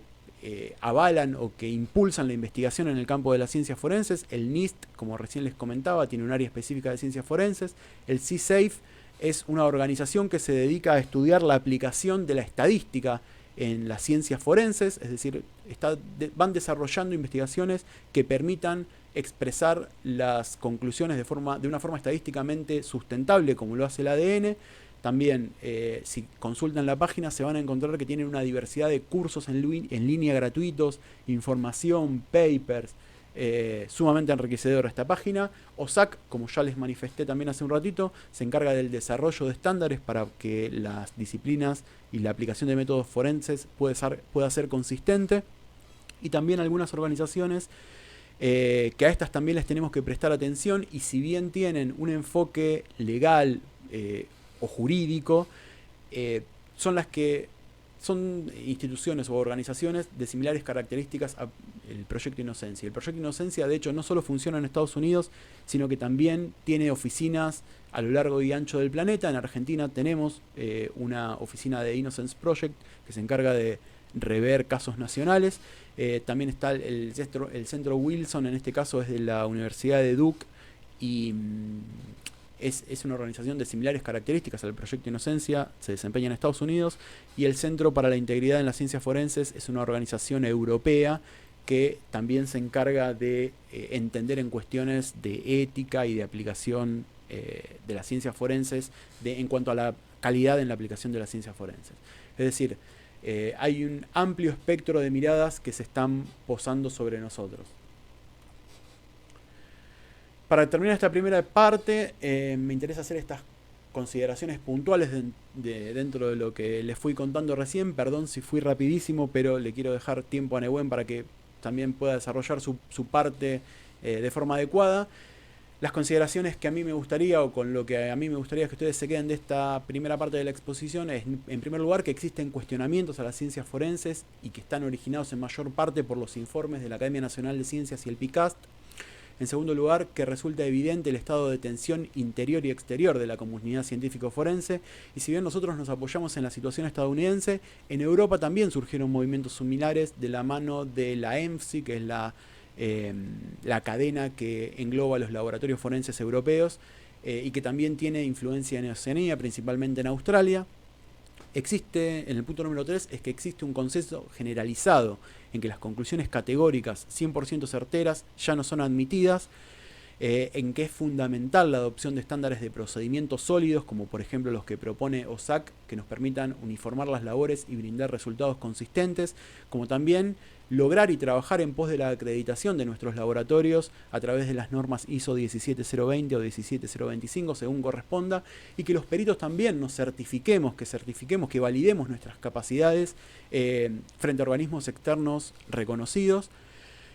avalan o que impulsan la investigación en el campo de las ciencias forenses. El NIST, como recién les comentaba, tiene un área específica de ciencias forenses. El CSAFE es una organización que se dedica a estudiar la aplicación de la estadística en las ciencias forenses, es decir, van desarrollando investigaciones que permitan expresar las conclusiones de una forma estadísticamente sustentable, como lo hace el ADN. También, si consultan la página, se van a encontrar que tienen una diversidad de cursos en línea gratuitos, información, papers, sumamente enriquecedora esta página. OSAC, como ya les manifesté también hace un ratito, se encarga del desarrollo de estándares para que las disciplinas y la aplicación de métodos forenses pueda ser consistente. Y también algunas organizaciones que a estas también les tenemos que prestar atención, y si bien tienen un enfoque legal o jurídico, son instituciones o organizaciones de similares características al Proyecto Inocencia. El Proyecto Inocencia, de hecho, no solo funciona en Estados Unidos, sino que también tiene oficinas a lo largo y ancho del planeta. En Argentina tenemos una oficina de Innocence Project que se encarga de rever casos nacionales. También está el centro Wilson, en este caso es de la Universidad de Duke, y es una organización de similares características al Proyecto Inocencia, se desempeña en Estados Unidos. Y el Centro para la Integridad en las Ciencias Forenses es una organización europea que también se encarga de entender en cuestiones de ética y de aplicación de las ciencias forenses en cuanto a la calidad en la aplicación de las ciencias forenses. Es decir, hay un amplio espectro de miradas que se están posando sobre nosotros. Para terminar esta primera parte, me interesa hacer estas consideraciones puntuales dentro de lo que les fui contando recién. Perdón si fui rapidísimo, pero le quiero dejar tiempo a Nehuen para que también pueda desarrollar su parte de forma adecuada. las consideraciones que a mí me gustaría, o con lo que a mí me gustaría que ustedes se queden de esta primera parte de la exposición, es, en primer lugar, que existen cuestionamientos a las ciencias forenses y que están originados en mayor parte por los informes de la Academia Nacional de Ciencias y el PICAST. En segundo lugar, que resulta evidente el estado de tensión interior y exterior de la comunidad científico-forense, y si bien nosotros nos apoyamos en la situación estadounidense, en Europa también surgieron movimientos similares de la mano de la ENFSI, que es la cadena que engloba los laboratorios forenses europeos, y que también tiene influencia en Oceanía, principalmente en Australia. Existe, en el punto número 3, es que existe un consenso generalizado en que las conclusiones categóricas 100% certeras ya no son admitidas, en que es fundamental la adopción de estándares de procedimientos sólidos, como por ejemplo los que propone OSAC, que nos permitan uniformar las labores y brindar resultados consistentes, como también lograr y trabajar en pos de la acreditación de nuestros laboratorios a través de las normas ISO 17020 o 17025 según corresponda, y que los peritos también nos certifiquemos, que validemos nuestras capacidades frente a organismos externos reconocidos.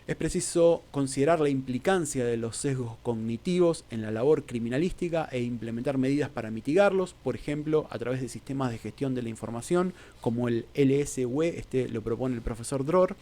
Es preciso considerar la implicancia de los sesgos cognitivos en la labor criminalística e implementar medidas para mitigarlos, por ejemplo, a través de sistemas de gestión de la información como el LSW, este lo propone el profesor Dror.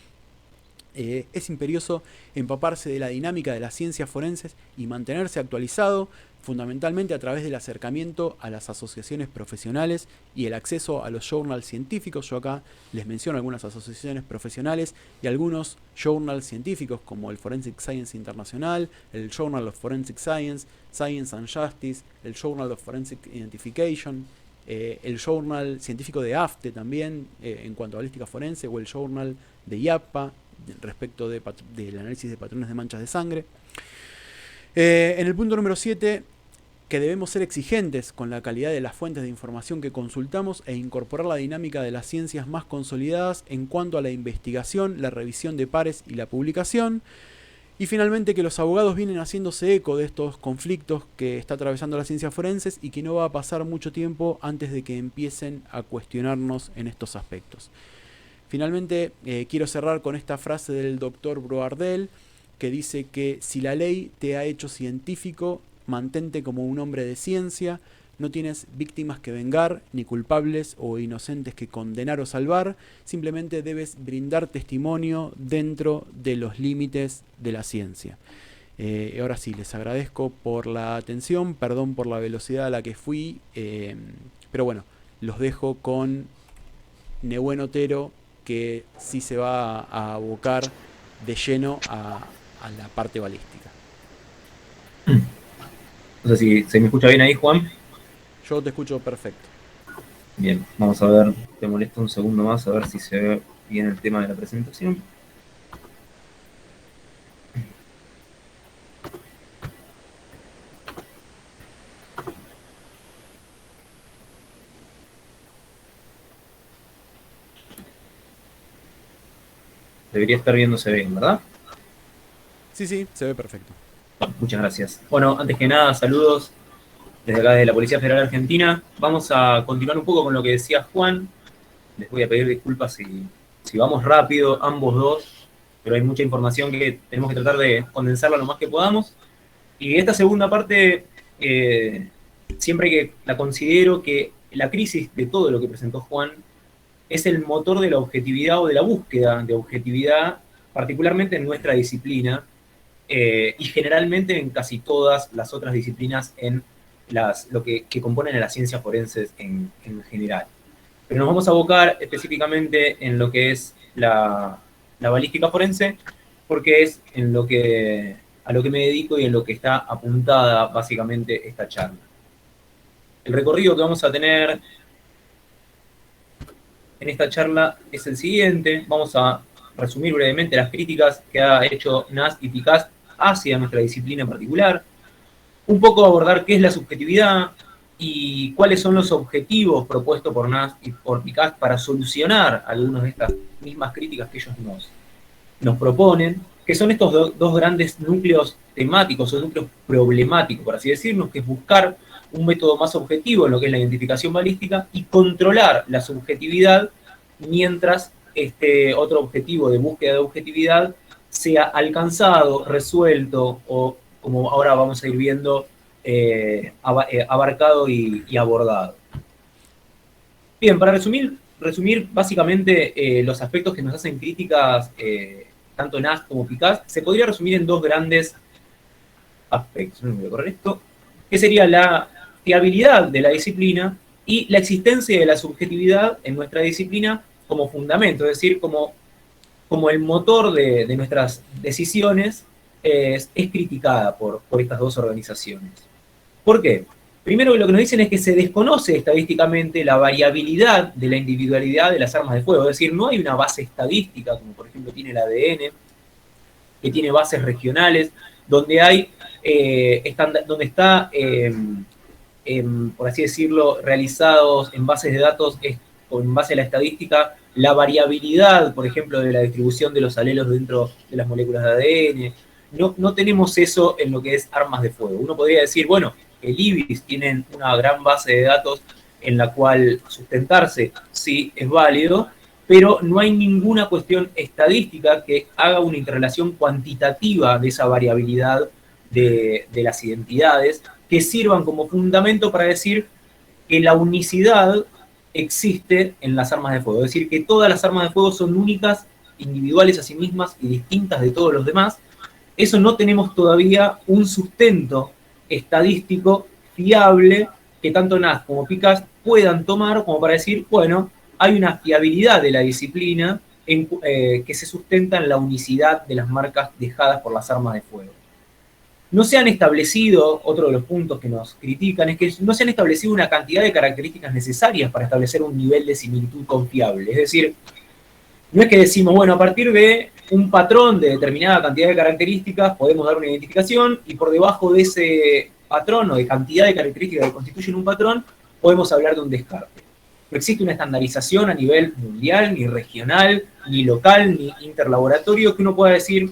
Es imperioso empaparse de la dinámica de las ciencias forenses y mantenerse actualizado, fundamentalmente a través del acercamiento a las asociaciones profesionales y el acceso a los journals científicos. Yo acá les menciono algunas asociaciones profesionales y algunos journals científicos como el Forensic Science Internacional, el Journal of Forensic Science, Science and Justice, el Journal of Forensic Identification, el Journal científico de AFTE también en cuanto a balística forense, o el Journal de IAPA respecto del análisis de patrones de manchas de sangre. En el punto número 7, que debemos ser exigentes con la calidad de las fuentes de información que consultamos e incorporar la dinámica de las ciencias más consolidadas en cuanto a la investigación, la revisión de pares y la publicación. Y finalmente, que los abogados vienen haciéndose eco de estos conflictos que está atravesando las ciencias forenses y que no va a pasar mucho tiempo antes de que empiecen a cuestionarnos en estos aspectos. Finalmente, quiero cerrar con esta frase del doctor Broardel, que dice que si la ley te ha hecho científico, mantente como un hombre de ciencia, no tienes víctimas que vengar, ni culpables o inocentes que condenar o salvar, simplemente debes brindar testimonio dentro de los límites de la ciencia. Ahora sí, les agradezco por la atención, perdón por la velocidad a la que fui, pero bueno, los dejo con Nehuen Otero, que sí se va a abocar de lleno a la parte balística.
No sé si se me escucha bien ahí, Juan.
Yo te escucho perfecto.
Bien, vamos a ver, te molesto un segundo más a ver si se ve bien el tema de la presentación. Debería estar viéndose bien, ¿verdad?
Sí, se ve perfecto.
Muchas gracias. Bueno, antes que nada, saludos desde acá de la Policía Federal Argentina. Vamos a continuar un poco con lo que decía Juan. Les voy a pedir disculpas si vamos rápido, ambos dos, pero hay mucha información que tenemos que tratar de condensarla lo más que podamos. Y esta segunda parte, siempre que la considero que la crisis de todo lo que presentó Juan es el motor de la objetividad o de la búsqueda de objetividad, particularmente en nuestra disciplina, y generalmente en casi todas las otras disciplinas en lo que componen a las ciencias forenses en general. Pero nos vamos a abocar específicamente en lo que es la balística forense, porque es a lo que me dedico y en lo que está apuntada básicamente esta charla. El recorrido que vamos a tener en esta charla es el siguiente. Vamos a resumir brevemente las críticas que ha hecho NAST y PICAST hacia nuestra disciplina en particular. Un poco abordar qué es la subjetividad y cuáles son los objetivos propuestos por NAST y por PICAST para solucionar algunas de estas mismas críticas que ellos nos proponen, que son estos dos grandes núcleos temáticos o núcleos problemáticos, por así decirlo, que es buscar un método más objetivo en lo que es la identificación balística y controlar la subjetividad mientras este otro objetivo de búsqueda de objetividad sea alcanzado, resuelto o como ahora vamos a ir viendo, abarcado y abordado. Bien, para resumir básicamente los aspectos que nos hacen críticas tanto Nash como Picasso, se podría resumir en dos grandes aspectos. No me voy a correr esto, que sería la fiabilidad de la disciplina y la existencia de la subjetividad en nuestra disciplina como fundamento, es decir, como el motor de nuestras decisiones es criticada por estas dos organizaciones. ¿Por qué? Primero, lo que nos dicen es que se desconoce estadísticamente la variabilidad de la individualidad de las armas de fuego, es decir, no hay una base estadística, como por ejemplo tiene el ADN, que tiene bases regionales, donde hay, donde está, por así decirlo, realizados en bases de datos, en base a la estadística, la variabilidad, por ejemplo, de la distribución de los alelos dentro de las moléculas de ADN. No tenemos eso en lo que es armas de fuego. Uno podría decir, bueno, el IBIS tienen una gran base de datos en la cual sustentarse, sí, es válido, pero no hay ninguna cuestión estadística que haga una interrelación cuantitativa de esa variabilidad de las identidades que sirvan como fundamento para decir que la unicidad existe en las armas de fuego. Es decir, que todas las armas de fuego son únicas, individuales a sí mismas y distintas de todos los demás. Eso no tenemos todavía un sustento estadístico fiable que tanto Nash como Picasso puedan tomar como para decir, bueno, hay una fiabilidad de la disciplina que se sustenta en la unicidad de las marcas dejadas por las armas de fuego. No se han establecido, otro de los puntos que nos critican, es que no se han establecido una cantidad de características necesarias para establecer un nivel de similitud confiable. Es decir, no es que decimos, bueno, a partir de un patrón de determinada cantidad de características podemos dar una identificación y por debajo de ese patrón o de cantidad de características que constituyen un patrón podemos hablar de un descarte. No existe una estandarización a nivel mundial, ni regional, ni local, ni interlaboratorio que uno pueda decir,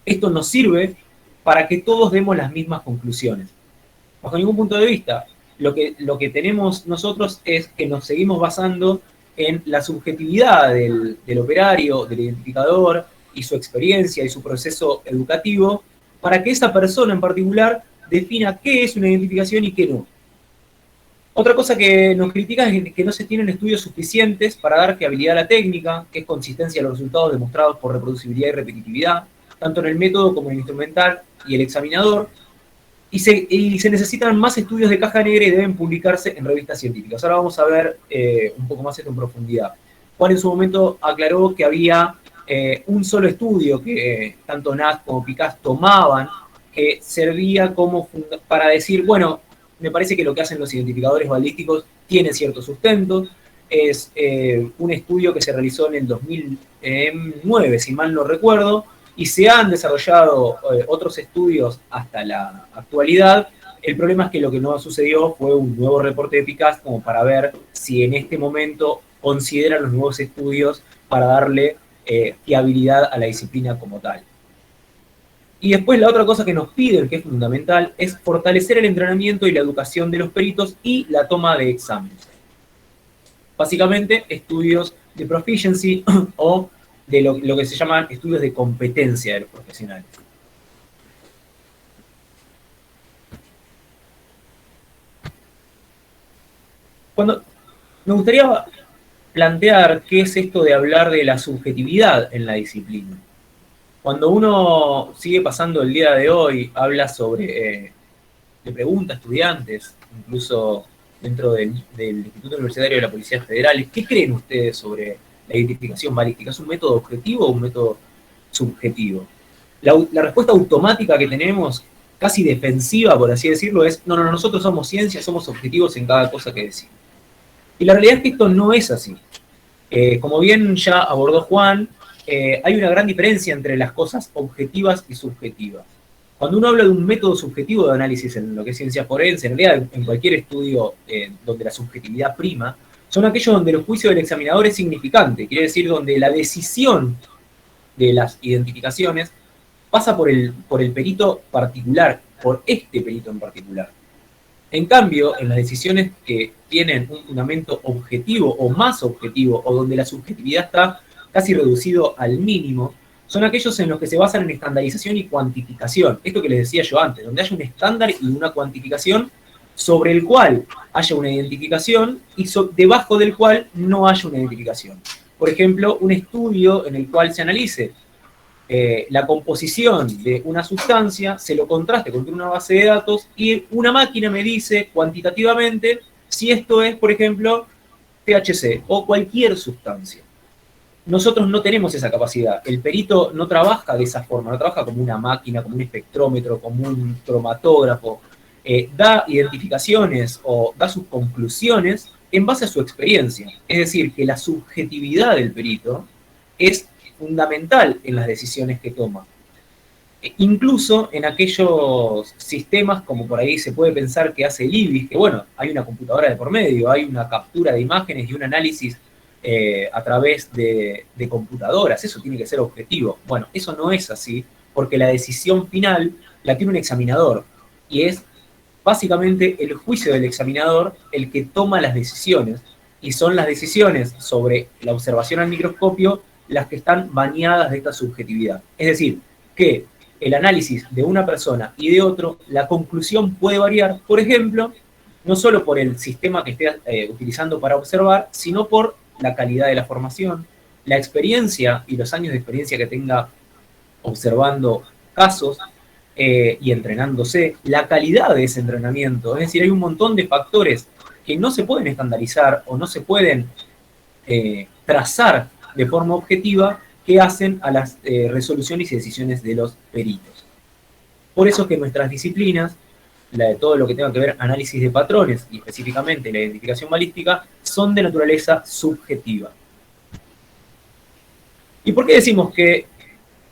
esto nos sirve para que todos demos las mismas conclusiones. Bajo ningún punto de vista, lo que tenemos nosotros es que nos seguimos basando en la subjetividad del operario, del identificador, y su experiencia y su proceso educativo, para que esa persona en particular defina qué es una identificación y qué no. Otra cosa que nos critican es que no se tienen estudios suficientes para dar fiabilidad a la técnica, que es consistencia de los resultados demostrados por reproducibilidad y repetitividad, tanto en el método como en el instrumental y el examinador, y se necesitan más estudios de caja negra y deben publicarse en revistas científicas. Ahora vamos a ver un poco más esto en profundidad. Juan en su momento aclaró que había un solo estudio que tanto Nash como Picasso tomaban, que servía como para decir, bueno, me parece que lo que hacen los identificadores balísticos tiene cierto sustento. Es un estudio que se realizó en el 2009, si mal no recuerdo, y se han desarrollado otros estudios hasta la actualidad. El problema es que lo que no sucedió fue un nuevo reporte de Picasso como para ver si en este momento consideran los nuevos estudios para darle fiabilidad a la disciplina como tal. Y después la otra cosa que nos piden, que es fundamental, es fortalecer el entrenamiento y la educación de los peritos y la toma de exámenes. Básicamente, estudios de proficiency o de lo que se llaman estudios de competencia de los profesionales. Me gustaría plantear qué es esto de hablar de la subjetividad en la disciplina. Cuando uno sigue pasando el día de hoy, habla sobre, le pregunta a estudiantes, incluso dentro del Instituto Universitario de la Policía Federal, ¿qué creen ustedes sobre la identificación balística? ¿Es un método objetivo o un método subjetivo? La respuesta automática que tenemos, casi defensiva, por así decirlo, es, no, nosotros somos ciencia, somos objetivos en cada cosa que decimos. Y la realidad es que esto no es así. Como bien ya abordó Juan, hay una gran diferencia entre las cosas objetivas y subjetivas. Cuando uno habla de un método subjetivo de análisis en lo que es ciencia forense, en realidad en cualquier estudio donde la subjetividad prima, son aquellos donde el juicio del examinador es significante, quiere decir donde la decisión de las identificaciones pasa por el perito particular, por este perito en particular. En cambio, en las decisiones que tienen un fundamento objetivo o más objetivo, o donde la subjetividad está casi reducido al mínimo, son aquellos en los que se basan en estandarización y cuantificación. Esto que les decía yo antes, donde haya un estándar y una cuantificación sobre el cual haya una identificación y debajo del cual no haya una identificación. Por ejemplo, un estudio en el cual se analice la composición de una sustancia, se lo contraste contra una base de datos y una máquina me dice cuantitativamente si esto es, por ejemplo, THC o cualquier sustancia. Nosotros no tenemos esa capacidad. El perito no trabaja de esa forma, no trabaja como una máquina, como un espectrómetro, como un cromatógrafo. Da identificaciones o da sus conclusiones en base a su experiencia. Es decir, que la subjetividad del perito es fundamental en las decisiones que toma. Incluso en aquellos sistemas, como por ahí se puede pensar que hace el IBIS, que bueno, hay una computadora de por medio, hay una captura de imágenes y un análisis a través de computadoras, eso tiene que ser objetivo. Bueno, eso no es así, porque la decisión final la tiene un examinador, y es básicamente el juicio del examinador el que toma las decisiones, y son las decisiones sobre la observación al microscopio las que están bañadas de esta subjetividad. Es decir, que el análisis de una persona y de otro, la conclusión puede variar, por ejemplo, no solo por el sistema que esté utilizando para observar, sino por la calidad de la formación, la experiencia y los años de experiencia que tenga observando casos y entrenándose, la calidad de ese entrenamiento. Es decir, hay un montón de factores que no se pueden estandarizar o no se pueden trazar de forma objetiva que hacen a las resoluciones y decisiones de los peritos. Por eso es que nuestras disciplinas, la de todo lo que tenga que ver análisis de patrones y específicamente la identificación balística, son de naturaleza subjetiva. ¿Y por qué decimos que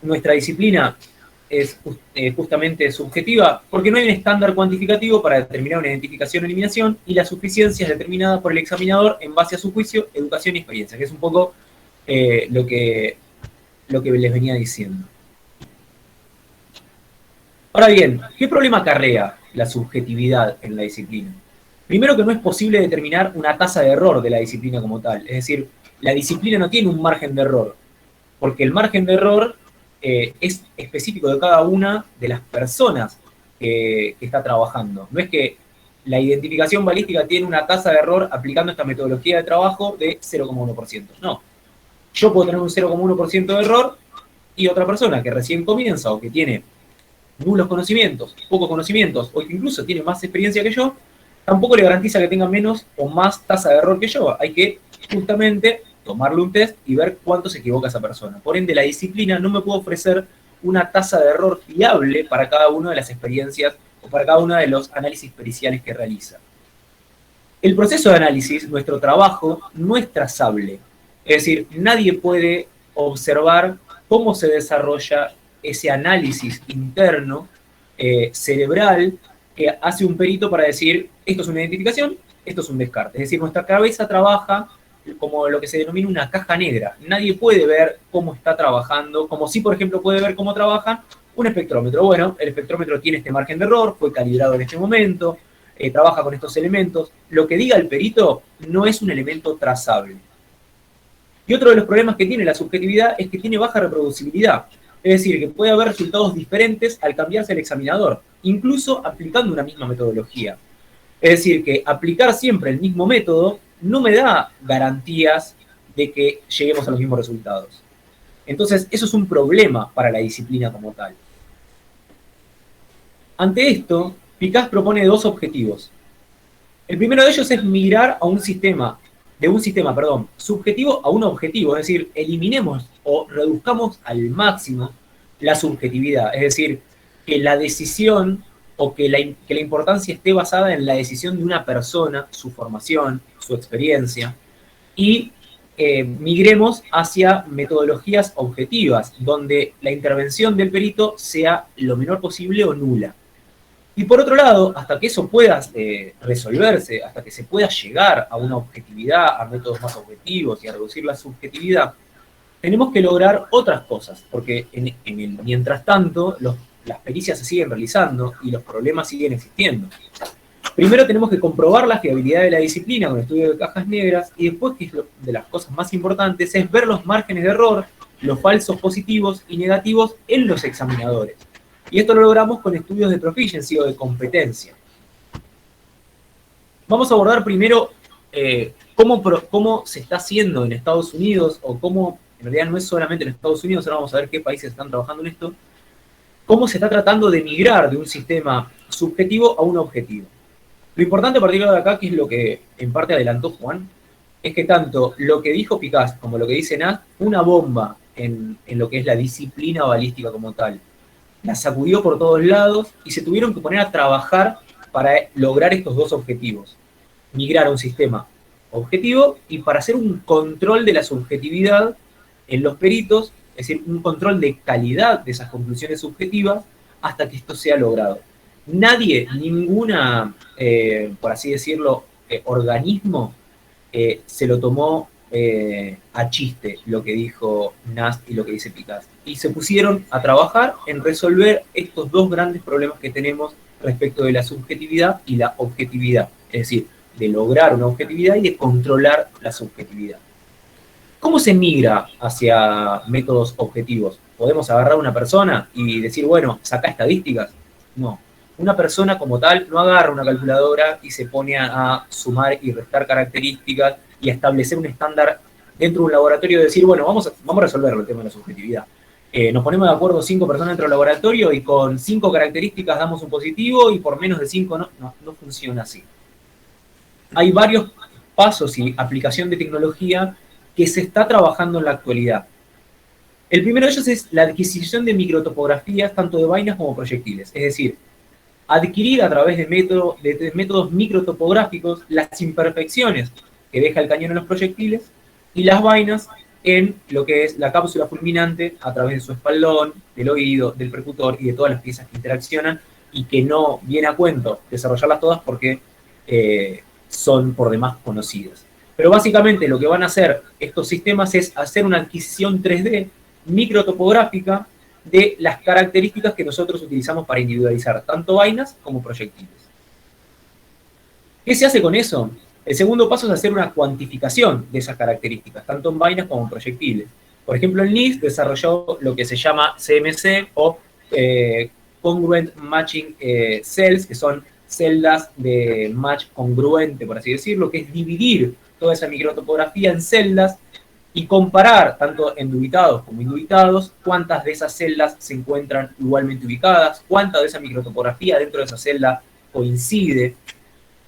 nuestra disciplina es justamente subjetiva? Porque no hay un estándar cuantificativo para determinar una identificación o eliminación, y la suficiencia es determinada por el examinador en base a su juicio, educación y experiencia, que es un poco lo que les venía diciendo. Ahora bien, ¿qué problema acarrea la subjetividad en la disciplina? Primero, que no es posible determinar una tasa de error de la disciplina como tal. Es decir, la disciplina no tiene un margen de error, porque el margen de error es específico de cada una de las personas que está trabajando. No es que la identificación balística tiene una tasa de error aplicando esta metodología de trabajo de 0,1%. No. Yo puedo tener un 0,1% de error y otra persona que recién comienza o que tiene nulos conocimientos, pocos conocimientos, o que incluso tiene más experiencia que yo, tampoco le garantiza que tenga menos o más tasa de error que yo. Hay que justamente tomarle un test y ver cuánto se equivoca esa persona. Por ende, la disciplina no me puede ofrecer una tasa de error fiable para cada una de las experiencias o para cada uno de los análisis periciales que realiza. El proceso de análisis, nuestro trabajo, no es trazable. Es decir, nadie puede observar cómo se desarrolla ese análisis interno, cerebral, que hace un perito para decir, esto es una identificación, esto es un descarte. Es decir, nuestra cabeza trabaja como lo que se denomina una caja negra. Nadie puede ver cómo está trabajando, como si, por ejemplo, puede ver cómo trabaja un espectrómetro. Bueno, el espectrómetro tiene este margen de error, fue calibrado en este momento, trabaja con estos elementos. Lo que diga el perito no es un elemento trazable. Y otro de los problemas que tiene la subjetividad es que tiene baja reproducibilidad. Es decir, que puede haber resultados diferentes al cambiarse el examinador, incluso aplicando una misma metodología. Es decir, que aplicar siempre el mismo método no me da garantías de que lleguemos a los mismos resultados. Entonces, eso es un problema para la disciplina como tal. Ante esto, Picasse propone dos objetivos. El primero de ellos es migrar a un sistema, subjetivo a un objetivo, es decir, eliminemos o reduzcamos al máximo la subjetividad, es decir, que la decisión o que la importancia esté basada en la decisión de una persona, su formación, su experiencia, y migremos hacia metodologías objetivas, donde la intervención del perito sea lo menor posible o nula. Y por otro lado, hasta que eso pueda resolverse, hasta que se pueda llegar a una objetividad, a métodos más objetivos y a reducir la subjetividad, tenemos que lograr otras cosas, porque mientras tanto las pericias se siguen realizando y los problemas siguen existiendo. Primero tenemos que comprobar la fiabilidad de la disciplina con el estudio de cajas negras, y después, que es de las cosas más importantes, es ver los márgenes de error los falsos positivos y negativos en los examinadores. Y esto lo logramos con estudios de proficiency o de competencia. Vamos a abordar primero cómo se está haciendo en Estados Unidos, o cómo, en realidad no es solamente en Estados Unidos, ahora vamos a ver qué países están trabajando en esto, cómo se está tratando de migrar de un sistema subjetivo a un objetivo. Lo importante a partir de acá, que es lo que en parte adelantó Juan, es que tanto lo que dijo Picasso como lo que dice Nast, una bomba en lo que es la disciplina balística como tal, la sacudió por todos lados y se tuvieron que poner a trabajar para lograr estos dos objetivos. Migrar a un sistema objetivo y para hacer un control de la subjetividad en los peritos, es decir, un control de calidad de esas conclusiones subjetivas hasta que esto sea logrado. Nadie, ninguna, por así decirlo, organismo se lo tomó a chiste lo que dijo Nast y lo que dice Picasso. Y se pusieron a trabajar en resolver estos dos grandes problemas que tenemos respecto de la subjetividad y la objetividad. Es decir, de lograr una objetividad y de controlar la subjetividad. ¿Cómo se migra hacia métodos objetivos? ¿Podemos agarrar a una persona y decir, bueno, saca estadísticas? No. Una persona como tal no agarra una calculadora y se pone a sumar y restar características y a establecer un estándar dentro de un laboratorio y decir, bueno, vamos a resolver el tema de la subjetividad. Nos ponemos de acuerdo 5 personas dentro del laboratorio y con 5 características damos un positivo y por menos de 5 no funciona así. Hay varios pasos y aplicación de tecnología que se está trabajando en la actualidad. El primero de ellos es la adquisición de microtopografías tanto de vainas como proyectiles, es decir, adquirir a través de métodos microtopográficos las imperfecciones que deja el cañón en los proyectiles y las vainas en lo que es la cápsula fulminante a través de su espaldón, del oído, del percutor y de todas las piezas que interaccionan y que no viene a cuento desarrollarlas todas porque son por demás conocidas. Pero básicamente lo que van a hacer estos sistemas es hacer una adquisición 3D microtopográfica de las características que nosotros utilizamos para individualizar tanto vainas como proyectiles. ¿Qué se hace con eso? El segundo paso es hacer una cuantificación de esas características, tanto en vainas como en proyectiles. Por ejemplo, el NIST desarrolló lo que se llama CMC o Congruent Matching Cells, que son celdas de match congruente, por así decirlo, que es dividir toda esa microtopografía en celdas y comparar, tanto en dubitados como indubitados, cuántas de esas celdas se encuentran igualmente ubicadas, cuánta de esa microtopografía dentro de esa celda coincide.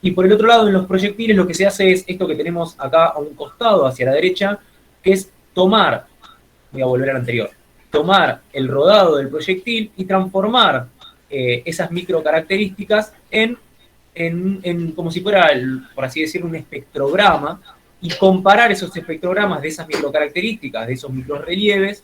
Y por el otro lado, en los proyectiles lo que se hace es esto que tenemos acá a un costado, hacia la derecha, que es tomar, voy a volver al anterior, tomar el rodado del proyectil y transformar esas microcaracterísticas en como si fuera, por así decirlo, un espectrograma, y comparar esos espectrogramas de esas microcaracterísticas, de esos microrelieves,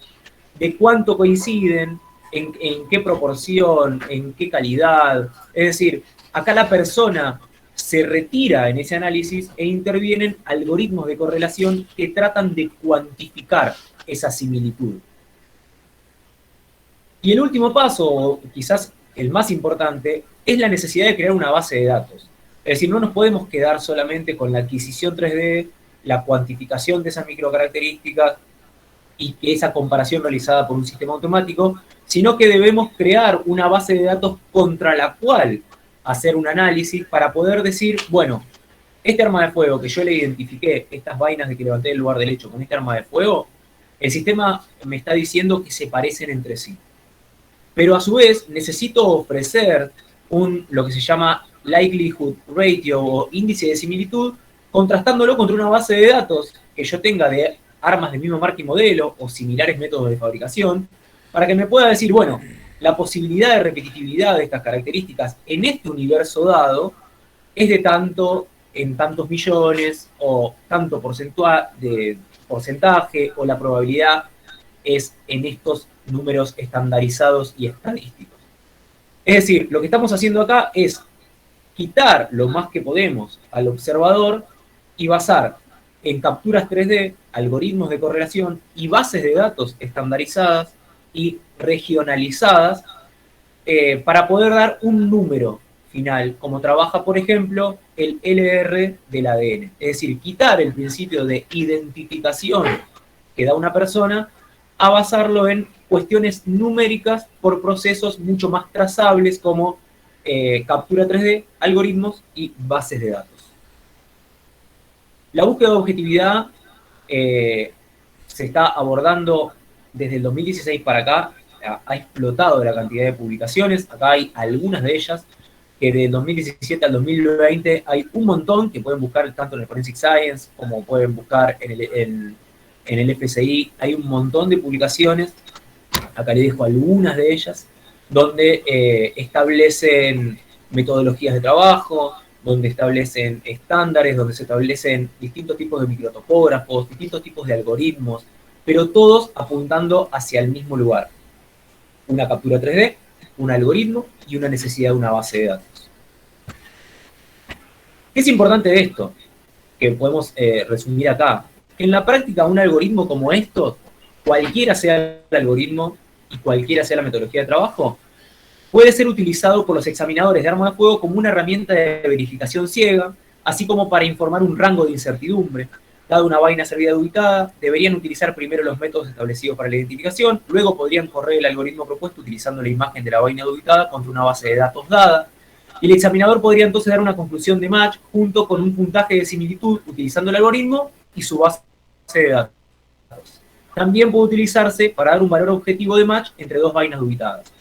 de cuánto coinciden, en qué proporción, en qué calidad. Es decir, acá la persona se retira en ese análisis e intervienen algoritmos de correlación que tratan de cuantificar esa similitud. Y el último paso, o quizás el más importante, es la necesidad de crear una base de datos. Es decir, no nos podemos quedar solamente con la adquisición 3D, la cuantificación de esas microcaracterísticas y esa comparación realizada por un sistema automático, sino que debemos crear una base de datos contra la cual hacer un análisis para poder decir, bueno, este arma de fuego que yo le identifiqué, estas vainas de que levanté el lugar del hecho con este arma de fuego, el sistema me está diciendo que se parecen entre sí. Pero a su vez necesito ofrecer lo que se llama likelihood ratio o índice de similitud, contrastándolo contra una base de datos que yo tenga de armas del mismo marca y modelo o similares métodos de fabricación, para que me pueda decir, bueno, la posibilidad de repetitividad de estas características en este universo dado es de tanto en tantos millones o tanto porcentaje o la probabilidad es en estos números estandarizados y estadísticos. Es decir, lo que estamos haciendo acá es quitar lo más que podemos al observador y basar en capturas 3D, algoritmos de correlación y bases de datos estandarizadas y regionalizadas para poder dar un número final, como trabaja, por ejemplo, el LR del ADN. Es decir, quitar el principio de identificación que da una persona a basarlo en cuestiones numéricas por procesos mucho más trazables como captura 3D, algoritmos y bases de datos. La búsqueda de objetividad se está abordando desde el 2016 para acá, ha explotado la cantidad de publicaciones, acá hay algunas de ellas, que del 2017 al 2020 hay un montón que pueden buscar tanto en el Forensic Science como pueden buscar en el FSI, hay un montón de publicaciones, acá les dejo algunas de ellas, donde establecen metodologías de trabajo, donde establecen estándares, donde se establecen distintos tipos de microtopógrafos, distintos tipos de algoritmos, pero todos apuntando hacia el mismo lugar. Una captura 3D, un algoritmo y una necesidad de una base de datos. ¿Qué es importante de esto? Que podemos resumir acá. En la práctica, un algoritmo como esto, cualquiera sea el algoritmo y cualquiera sea la metodología de trabajo, puede ser utilizado por los examinadores de armas de fuego como una herramienta de verificación ciega, así como para informar un rango de incertidumbre. Dada una vaina servida ubicada, deberían utilizar primero los métodos establecidos para la identificación, luego podrían correr el algoritmo propuesto utilizando la imagen de la vaina ubicada contra una base de datos dada, y el examinador podría entonces dar una conclusión de match junto con un puntaje de similitud utilizando el algoritmo y su base de datos. También puede utilizarse para dar un valor objetivo de match entre dos vainas ubicadas.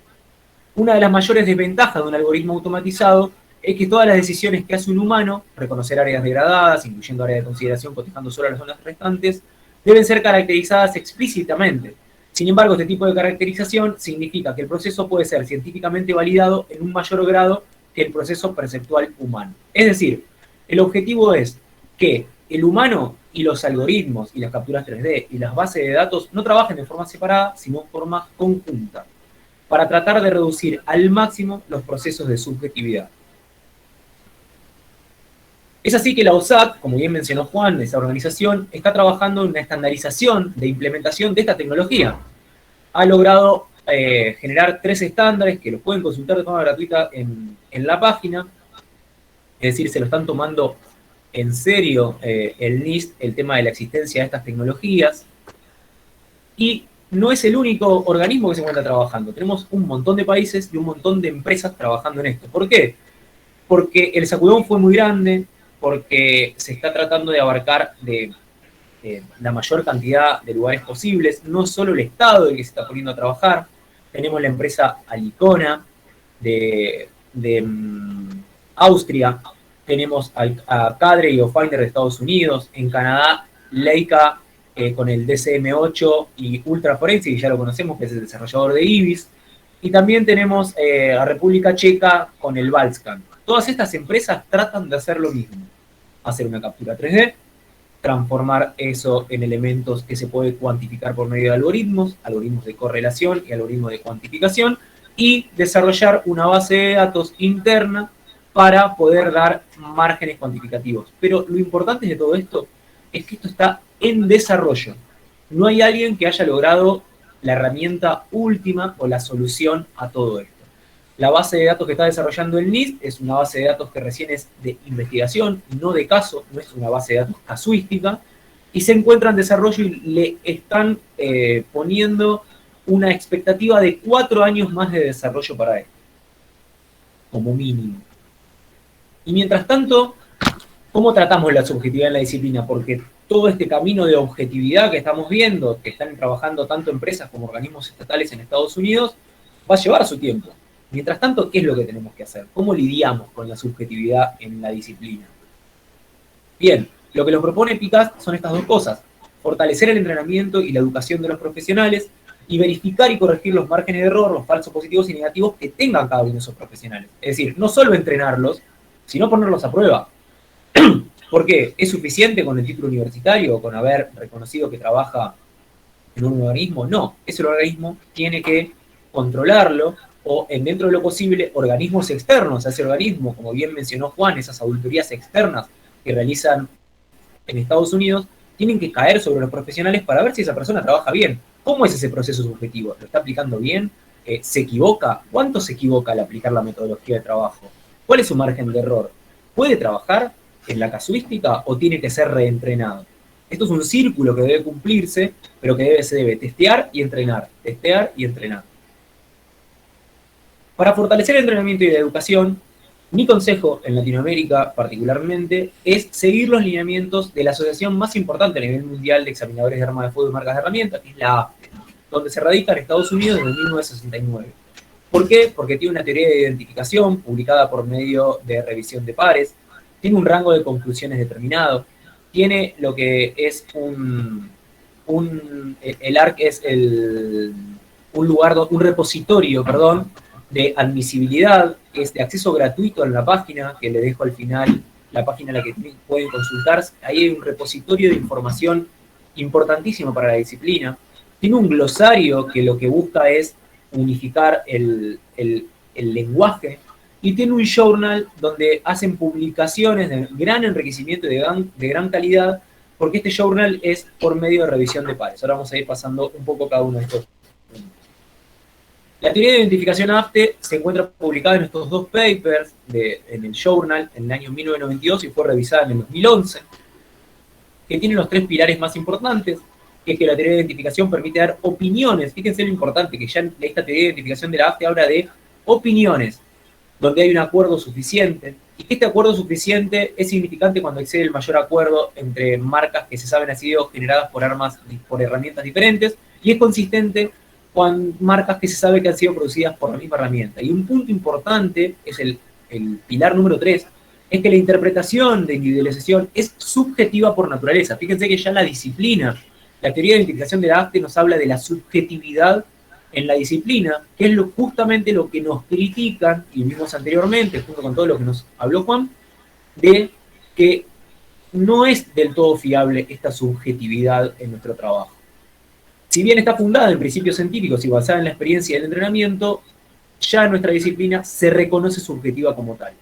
Una de las mayores desventajas de un algoritmo automatizado es que todas las decisiones que hace un humano, reconocer áreas degradadas, incluyendo áreas de consideración cotejando solo las zonas restantes, deben ser caracterizadas explícitamente. Sin embargo, este tipo de caracterización significa que el proceso puede ser científicamente validado en un mayor grado que el proceso perceptual humano. Es decir, el objetivo es que el humano y los algoritmos y las capturas 3D y las bases de datos no trabajen de forma separada, sino en forma conjunta, para tratar de reducir al máximo los procesos de subjetividad. Es así que la OSAC, como bien mencionó Juan, esa organización, está trabajando en una estandarización de implementación de esta tecnología. Ha logrado generar 3 estándares que los pueden consultar de forma gratuita en la página. Es decir, se lo están tomando en serio el NIST, el tema de la existencia de estas tecnologías. Y no es el único organismo que se encuentra trabajando. Tenemos un montón de países y un montón de empresas trabajando en esto. ¿Por qué? Porque el sacudón fue muy grande, porque se está tratando de abarcar la mayor cantidad de lugares posibles, no solo el Estado el que se está poniendo a trabajar, tenemos la empresa Alicona de Austria, tenemos a Cadre y Finder de Estados Unidos, en Canadá, Leica con el DCM8 y Ultra Forensic, que ya lo conocemos, que es el desarrollador de IBIS, y también tenemos a República Checa con el Valscan. Todas estas empresas tratan de hacer lo mismo, hacer una captura 3D, transformar eso en elementos que se puede cuantificar por medio de algoritmos de correlación y algoritmos de cuantificación, y desarrollar una base de datos interna para poder dar márgenes cuantificativos. Pero lo importante de todo esto es que esto está en desarrollo. No hay alguien que haya logrado la herramienta última o la solución a todo esto. La base de datos que está desarrollando el NIST es una base de datos que recién es de investigación, no de caso, no es una base de datos casuística, y se encuentra en desarrollo y le están poniendo una expectativa de 4 años más de desarrollo para esto, como mínimo. Y mientras tanto, ¿cómo tratamos la subjetividad en la disciplina? Porque todo este camino de objetividad que estamos viendo, que están trabajando tanto empresas como organismos estatales en Estados Unidos, va a llevar su tiempo. Mientras tanto, ¿qué es lo que tenemos que hacer? ¿Cómo lidiamos con la subjetividad en la disciplina? Bien, lo que nos propone PICAST son estas 2 cosas. Fortalecer el entrenamiento y la educación de los profesionales y verificar y corregir los márgenes de error, los falsos positivos y negativos que tengan cada uno de esos profesionales. Es decir, no solo entrenarlos, sino ponerlos a prueba. ¿Por qué? ¿Es suficiente con el título universitario o con haber reconocido que trabaja en un organismo? No, ese organismo tiene que controlarlo, o dentro de lo posible, organismos externos a ese organismo, como bien mencionó Juan, esas auditorías externas que realizan en Estados Unidos, tienen que caer sobre los profesionales para ver si esa persona trabaja bien. ¿Cómo es ese proceso subjetivo? ¿Lo está aplicando bien? ¿Se equivoca? ¿Cuánto se equivoca al aplicar la metodología de trabajo? ¿Cuál es su margen de error? ¿Puede trabajar en la casuística o tiene que ser reentrenado? Esto es un círculo que debe cumplirse, pero que se debe testear y entrenar, testear y entrenar. Para fortalecer el entrenamiento y la educación, mi consejo en Latinoamérica particularmente es seguir los lineamientos de la asociación más importante a nivel mundial de examinadores de armas de fuego y marcas de herramientas, que es la AFTE, donde se radica en Estados Unidos desde 1969. ¿Por qué? Porque tiene una teoría de identificación publicada por medio de revisión de pares, tiene un rango de conclusiones determinado, tiene lo que es el ARC es un lugar, un repositorio, perdón, de admisibilidad, que es de acceso gratuito en la página, que le dejo al final la página en la que pueden consultar. Ahí hay un repositorio de información importantísimo para la disciplina. Tiene un glosario que lo que busca es unificar el lenguaje, y tiene un journal donde hacen publicaciones de gran enriquecimiento y de gran calidad, porque este journal es por medio de revisión de pares. Ahora vamos a ir pasando un poco cada uno de estos. La teoría de identificación AFTE se encuentra publicada en estos dos papers en el journal en el año 1992 y fue revisada en el 2011, que tiene los tres pilares más importantes, que es que la teoría de identificación permite dar opiniones. Fíjense lo importante, que ya esta teoría de identificación de la AFTE habla de opiniones, donde hay un acuerdo suficiente, y que este acuerdo suficiente es significante cuando excede el mayor acuerdo entre marcas que se saben han sido generadas por herramientas diferentes, y es consistente con marcas que se sabe que han sido producidas por la misma herramienta. Y un punto importante, es el pilar número 3, es que la interpretación de individualización es subjetiva por naturaleza. Fíjense que ya la disciplina, la teoría de identificación de la AFTE nos habla de la subjetividad en la disciplina, que es justamente lo que nos critican, y vimos anteriormente, junto con todo lo que nos habló Juan, de que no es del todo fiable esta subjetividad en nuestro trabajo. Si bien está fundada en principios científicos y basada en la experiencia del entrenamiento, ya en nuestra disciplina se reconoce subjetiva como tal.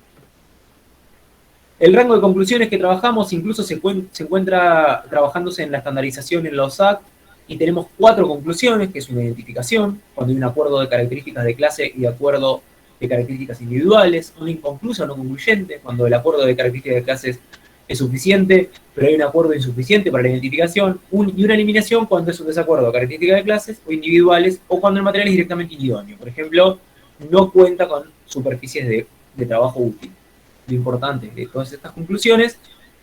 El rango de conclusiones que trabajamos incluso se encuentra trabajándose en la estandarización en los OSAC, y tenemos 4 conclusiones, que es una identificación, cuando hay un acuerdo de características de clase y acuerdo de características individuales, una inconclusa o no concluyente, cuando el acuerdo de características de clases es suficiente, pero hay un acuerdo insuficiente para la identificación, y una eliminación cuando es un desacuerdo de características de clases o individuales, o cuando el material es directamente idóneo. Por ejemplo, no cuenta con superficies de trabajo útil. Lo importante de todas estas conclusiones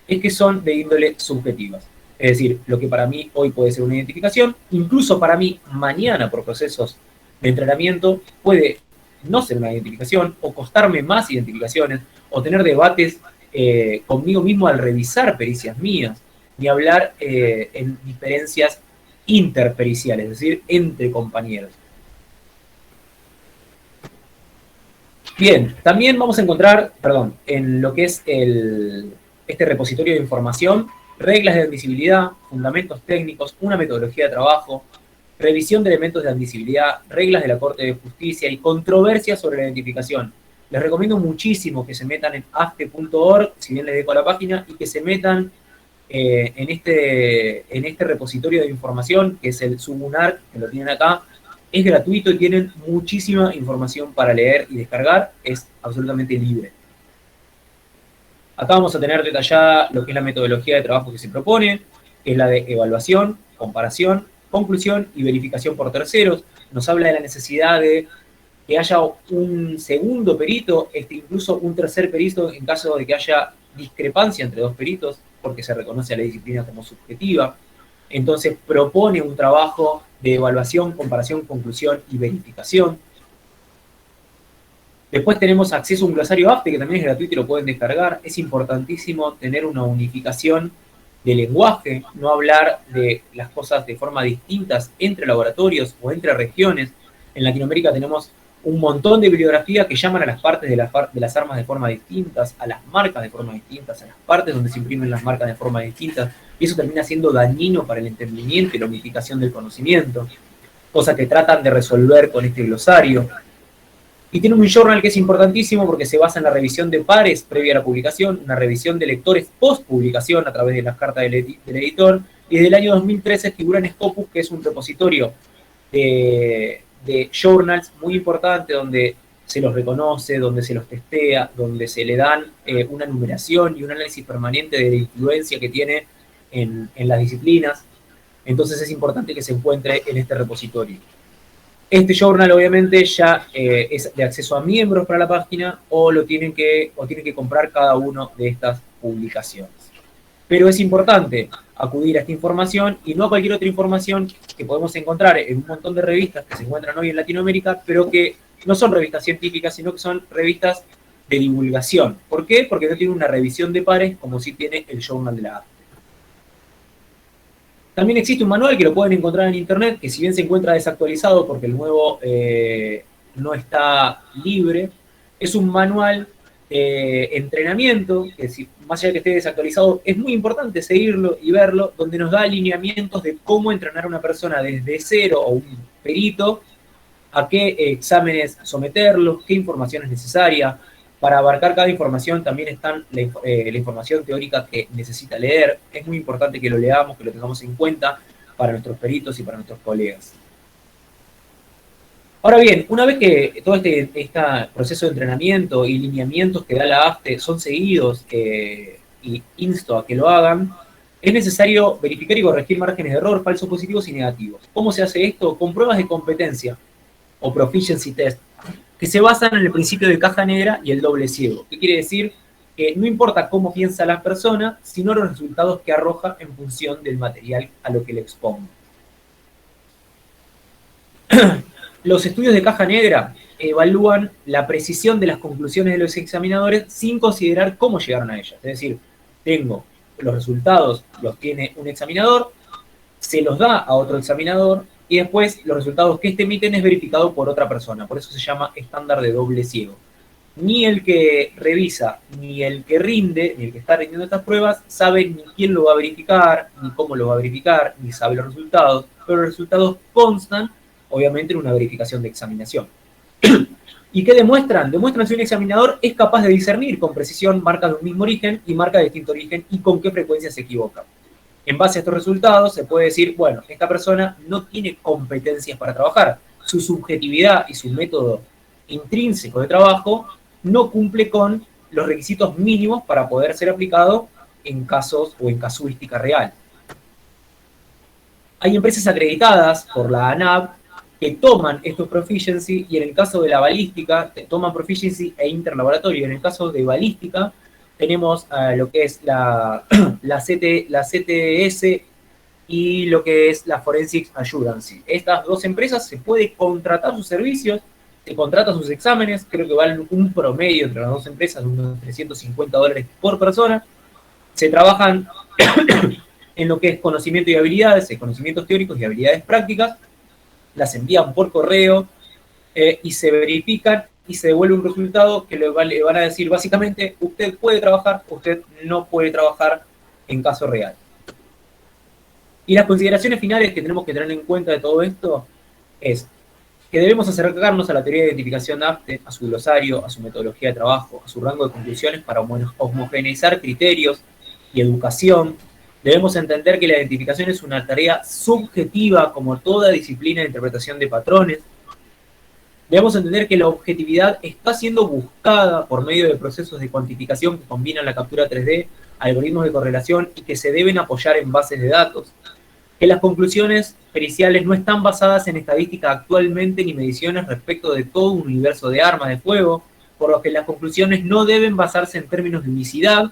es que son de índole subjetivas. Es decir, lo que para mí hoy puede ser una identificación, incluso para mí mañana por procesos de entrenamiento puede no ser una identificación, o costarme más identificaciones, o tener debates conmigo mismo al revisar pericias mías, ni hablar en diferencias interpericiales, es decir, entre compañeros. Bien, también vamos a encontrar, en lo que es este repositorio de información, reglas de admisibilidad, fundamentos técnicos, una metodología de trabajo, revisión de elementos de admisibilidad, reglas de la Corte de Justicia y controversias sobre la identificación. Les recomiendo muchísimo que se metan en afte.org, si bien les dejo la página, y que se metan en este repositorio de información, que es el Subunar, que lo tienen acá. Es gratuito y tienen muchísima información para leer y descargar, es absolutamente libre. Acá vamos a tener detallada lo que es la metodología de trabajo que se propone, que es la de evaluación, comparación, conclusión y verificación por terceros. Nos habla de la necesidad de que haya un segundo perito, incluso un tercer perito en caso de que haya discrepancia entre dos peritos, porque se reconoce a la disciplina como subjetiva. Entonces propone un trabajo de evaluación, comparación, conclusión y verificación. Después tenemos acceso a un glosario AFTE, que también es gratuito y lo pueden descargar. Es importantísimo tener una unificación de lenguaje, no hablar de las cosas de forma distintas entre laboratorios o entre regiones. En Latinoamérica tenemos un montón de bibliografía que llaman a las partes de las armas de forma distintas, a las marcas de forma distintas, a las partes donde se imprimen las marcas de forma distintas, y eso termina siendo dañino para el entendimiento y la unificación del conocimiento, cosa que tratan de resolver con este glosario. Y tiene un journal que es importantísimo porque se basa en la revisión de pares previa a la publicación, una revisión de lectores post-publicación a través de las cartas del editor, y desde el año 2013 figura en Scopus, que es un repositorio de journals muy importante, donde se los reconoce, donde se los testea, donde se le dan una numeración y un análisis permanente de la influencia que tiene en las disciplinas. Entonces es importante que se encuentre en este repositorio. Este journal obviamente ya es de acceso a miembros para la página o tienen que comprar cada uno de estas publicaciones. Pero es importante acudir a esta información y no a cualquier otra información que podemos encontrar en un montón de revistas que se encuentran hoy en Latinoamérica, pero que no son revistas científicas, sino que son revistas de divulgación. ¿Por qué? Porque no tiene una revisión de pares como sí tiene el Journal de la AFTE. También existe un manual que lo pueden encontrar en internet, que si bien se encuentra desactualizado porque el nuevo no está libre, es un manual de entrenamiento, que más allá de que esté desactualizado, es muy importante seguirlo y verlo, donde nos da alineamientos de cómo entrenar a una persona desde cero o un perito, a qué exámenes someterlos, qué información es necesaria. Para abarcar cada información también está la información teórica que necesita leer. Es muy importante que lo leamos, que lo tengamos en cuenta para nuestros peritos y para nuestros colegas. Ahora bien, una vez que todo este proceso de entrenamiento y lineamientos que da la AFTE son seguidos, y insto a que lo hagan, es necesario verificar y corregir márgenes de error, falsos positivos y negativos. ¿Cómo se hace esto? Con pruebas de competencia o proficiency test, que se basan en el principio de caja negra y el doble ciego. ¿Qué quiere decir? Que no importa cómo piensa la persona, sino los resultados que arroja en función del material a lo que le exponga. Los estudios de caja negra evalúan la precisión de las conclusiones de los examinadores sin considerar cómo llegaron a ellas. Es decir, tengo los resultados, los tiene un examinador, se los da a otro examinador, y después los resultados que emiten es verificado por otra persona. Por eso se llama estándar de doble ciego. Ni el que revisa, ni el que rinde, ni el que está rindiendo estas pruebas, sabe ni quién lo va a verificar, ni cómo lo va a verificar, ni sabe los resultados, pero los resultados constan, obviamente, en una verificación de examinación. ¿Y qué demuestran? Demuestran si un examinador es capaz de discernir con precisión marcas de un mismo origen y marcas de distinto origen y con qué frecuencia se equivoca. En base a estos resultados se puede decir, bueno, esta persona no tiene competencias para trabajar. Su subjetividad y su método intrínseco de trabajo no cumple con los requisitos mínimos para poder ser aplicado en casos o en casuística real. Hay empresas acreditadas por la ANAB que toman estos proficiency y en el caso de la balística toman proficiency e interlaboratorio. En el caso de balística tenemos lo que es la CTS y lo que es la Forensic Assurance. Estas dos empresas se puede contratar sus servicios, se contratan sus exámenes, creo que valen un promedio entre las dos empresas de unos $350 por persona. Se trabajan en lo que es conocimiento y habilidades, conocimientos teóricos y habilidades prácticas, las envían por correo y se verifican y se devuelve un resultado que le van a decir básicamente, usted puede trabajar, usted no puede trabajar en caso real. Y las consideraciones finales que tenemos que tener en cuenta de todo esto es que debemos acercarnos a la teoría de identificación AFTE, a su glosario, a su metodología de trabajo, a su rango de conclusiones para homogeneizar criterios y educación. Debemos entender que la identificación es una tarea subjetiva como toda disciplina de interpretación de patrones. Debemos entender que la objetividad está siendo buscada por medio de procesos de cuantificación que combinan la captura 3D, algoritmos de correlación y que se deben apoyar en bases de datos. Que las conclusiones periciales no están basadas en estadística actualmente ni mediciones respecto de todo un universo de armas de fuego, por lo que las conclusiones no deben basarse en términos de unicidad,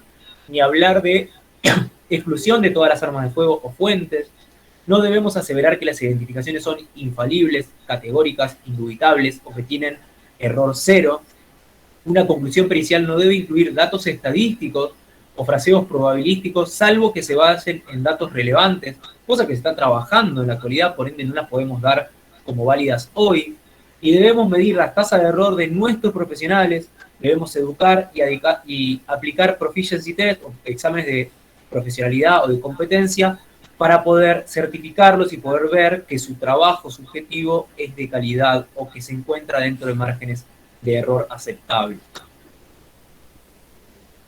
ni hablar de exclusión de todas las armas de fuego o fuentes. No debemos aseverar que las identificaciones son infalibles, categóricas, indubitables o que tienen error cero. Una conclusión pericial no debe incluir datos estadísticos o fraseos probabilísticos, salvo que se basen en datos relevantes, cosa que se está trabajando en la actualidad, por ende no las podemos dar como válidas hoy. Y debemos medir las tasas de error de nuestros profesionales, debemos educar y aplicar proficiency test o exámenes de profesionalidad o de competencia para poder certificarlos y poder ver que su trabajo subjetivo es de calidad o que se encuentra dentro de márgenes de error aceptables.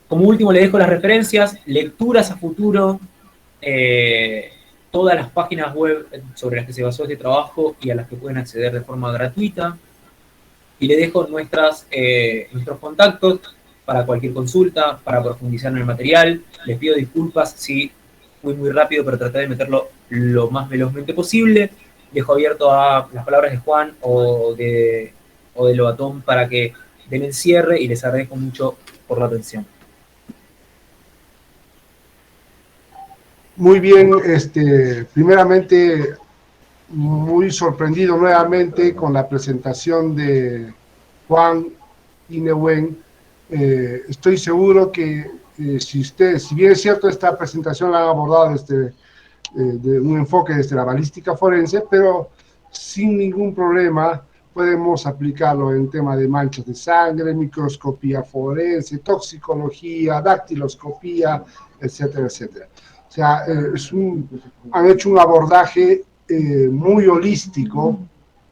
Como último le dejo las referencias, lecturas a futuro, todas las páginas web sobre las que se basó este trabajo y a las que pueden acceder de forma gratuita. Y le dejo nuestros contactos para cualquier consulta, para profundizar en el material. Les pido disculpas si Fui muy rápido, pero traté de meterlo lo más velozmente posible. Dejo abierto a las palabras de Juan o de Lobatón para que den el cierre y les agradezco mucho por la atención.
Muy bien, primeramente muy sorprendido nuevamente con la presentación de Juan y Nehuen. Estoy seguro que si bien es cierto, esta presentación la han abordado de un enfoque desde la balística forense, pero sin ningún problema podemos aplicarlo en tema de manchas de sangre, microscopía forense, toxicología, dactiloscopía, etcétera, etcétera. O sea, han hecho un abordaje muy holístico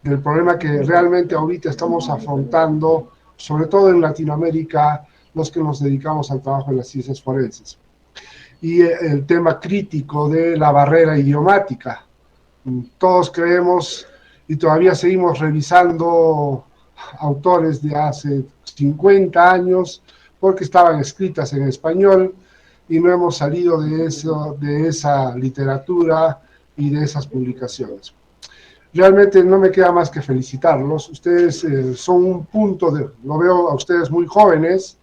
del problema que realmente ahorita estamos afrontando, sobre todo en Latinoamérica, los que nos dedicamos al trabajo en las ciencias forenses. Y el tema crítico de la barrera idiomática. Todos creemos y todavía seguimos revisando autores de hace 50 años porque estaban escritas en español y no hemos salido de esa literatura y de esas publicaciones. Realmente no me queda más que felicitarlos. Ustedes son un punto lo veo a ustedes muy jóvenes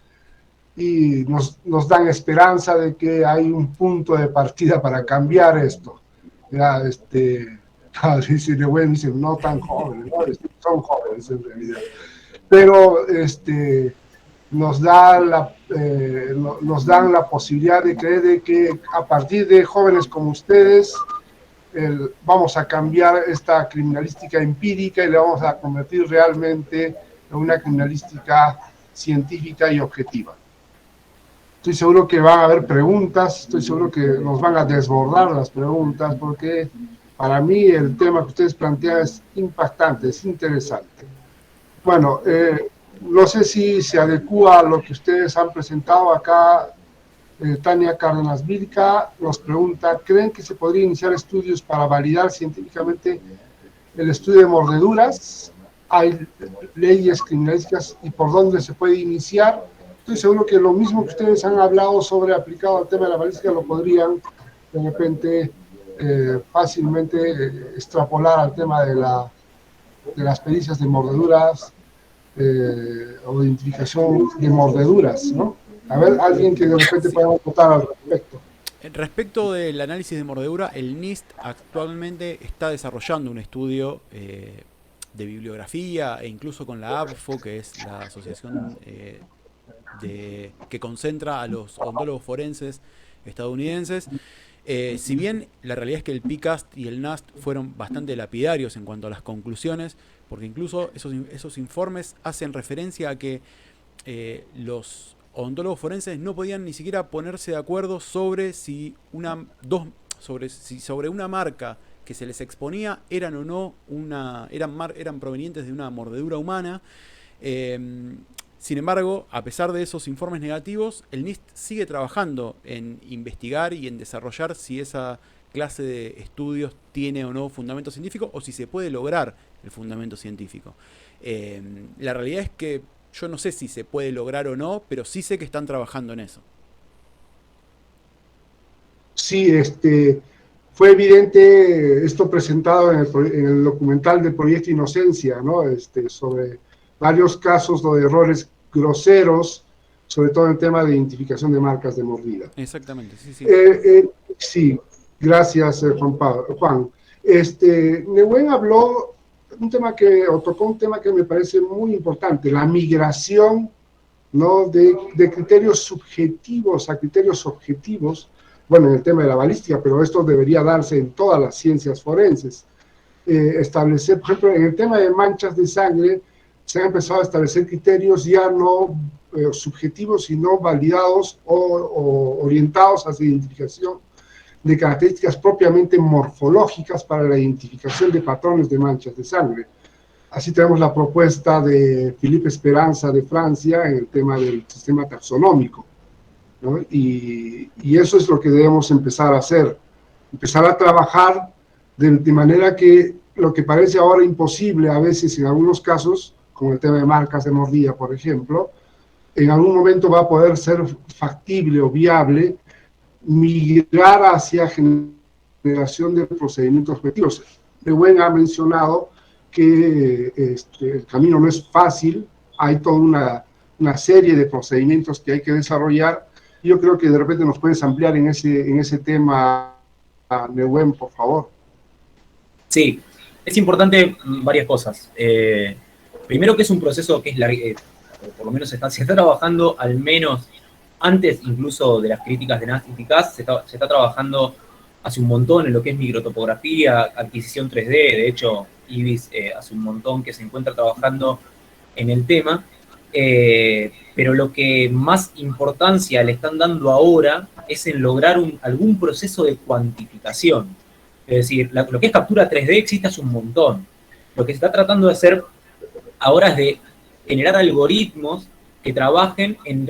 y nos dan esperanza de que hay un punto de partida para cambiar esto. Ya, dice no tan jóvenes, ¿no? Son jóvenes en realidad. Pero nos dan la posibilidad de creer de que a partir de jóvenes como ustedes vamos a cambiar esta criminalística empírica y la vamos a convertir realmente en una criminalística científica y objetiva. Estoy seguro que van a haber preguntas, estoy seguro que nos van a desbordar las preguntas, porque para mí el tema que ustedes plantean es impactante, es interesante. Bueno, no sé si se adecua a lo que ustedes han presentado acá. Tania Cárdenas Vilca nos pregunta, ¿creen que se podría iniciar estudios para validar científicamente el estudio de mordeduras? ¿Hay leyes criminalísticas y por dónde se puede iniciar? Estoy seguro que lo mismo que ustedes han hablado sobre aplicado al tema de la balística lo podrían de repente fácilmente extrapolar al tema de las pericias de mordeduras o de identificación de mordeduras, ¿no? A ver, alguien que de repente pueda votar al respecto.
Respecto del análisis de mordedura, el NIST actualmente está desarrollando un estudio de bibliografía e incluso con la ABFO, que es la asociación que concentra a los odontólogos forenses estadounidenses. Si bien la realidad es que el PCAST y el NAST fueron bastante lapidarios en cuanto a las conclusiones, porque incluso esos informes hacen referencia a que los odontólogos forenses no podían ni siquiera ponerse de acuerdo sobre si sobre una marca que se les exponía eran o no eran provenientes de una mordedura humana. Sin embargo, a pesar de esos informes negativos, el NIST sigue trabajando en investigar y en desarrollar si esa clase de estudios tiene o no fundamento científico o si se puede lograr el fundamento científico. La realidad es que yo no sé si se puede lograr o no, pero sí sé que están trabajando en eso.
Sí, fue evidente esto presentado en el documental de Proyecto Inocencia, ¿no? Sobre varios casos de errores groseros, sobre todo en el tema de identificación de marcas de mordida.
Exactamente, sí, sí.
Sí, gracias, Juan. Nehuen tocó un tema que me parece muy importante, la migración, ¿no? de criterios subjetivos a criterios objetivos, bueno, en el tema de la balística, pero esto debería darse en todas las ciencias forenses. Establecer, por ejemplo, en el tema de manchas de sangre, se han empezado a establecer criterios ya no subjetivos, sino validados o orientados hacia identificación de características propiamente morfológicas para la identificación de patrones de manchas de sangre. Así tenemos la propuesta de Philippe Esperanza de Francia en el tema del sistema taxonómico, ¿no? Y eso es lo que debemos empezar a hacer, empezar a trabajar de manera que lo que parece ahora imposible a veces en algunos casos, como el tema de marcas de mordida, por ejemplo, en algún momento va a poder ser factible o viable migrar hacia generación de procedimientos objetivos. Nehuen ha mencionado que el camino no es fácil, hay toda una serie de procedimientos que hay que desarrollar. Yo creo que de repente nos puedes ampliar en ese tema, Nehuen, por favor.
Sí, es importante varias cosas. Primero, que es un proceso que es largo, por lo menos se está trabajando, al menos antes incluso de las críticas de Nasty y CAS, se está trabajando hace un montón en lo que es microtopografía, adquisición 3D. De hecho, IBIS hace un montón que se encuentra trabajando en el tema. Pero lo que más importancia le están dando ahora es en lograr algún proceso de cuantificación. Es decir, lo que es captura 3D existe hace un montón. Lo que se está tratando de hacer ahora es de generar algoritmos que trabajen en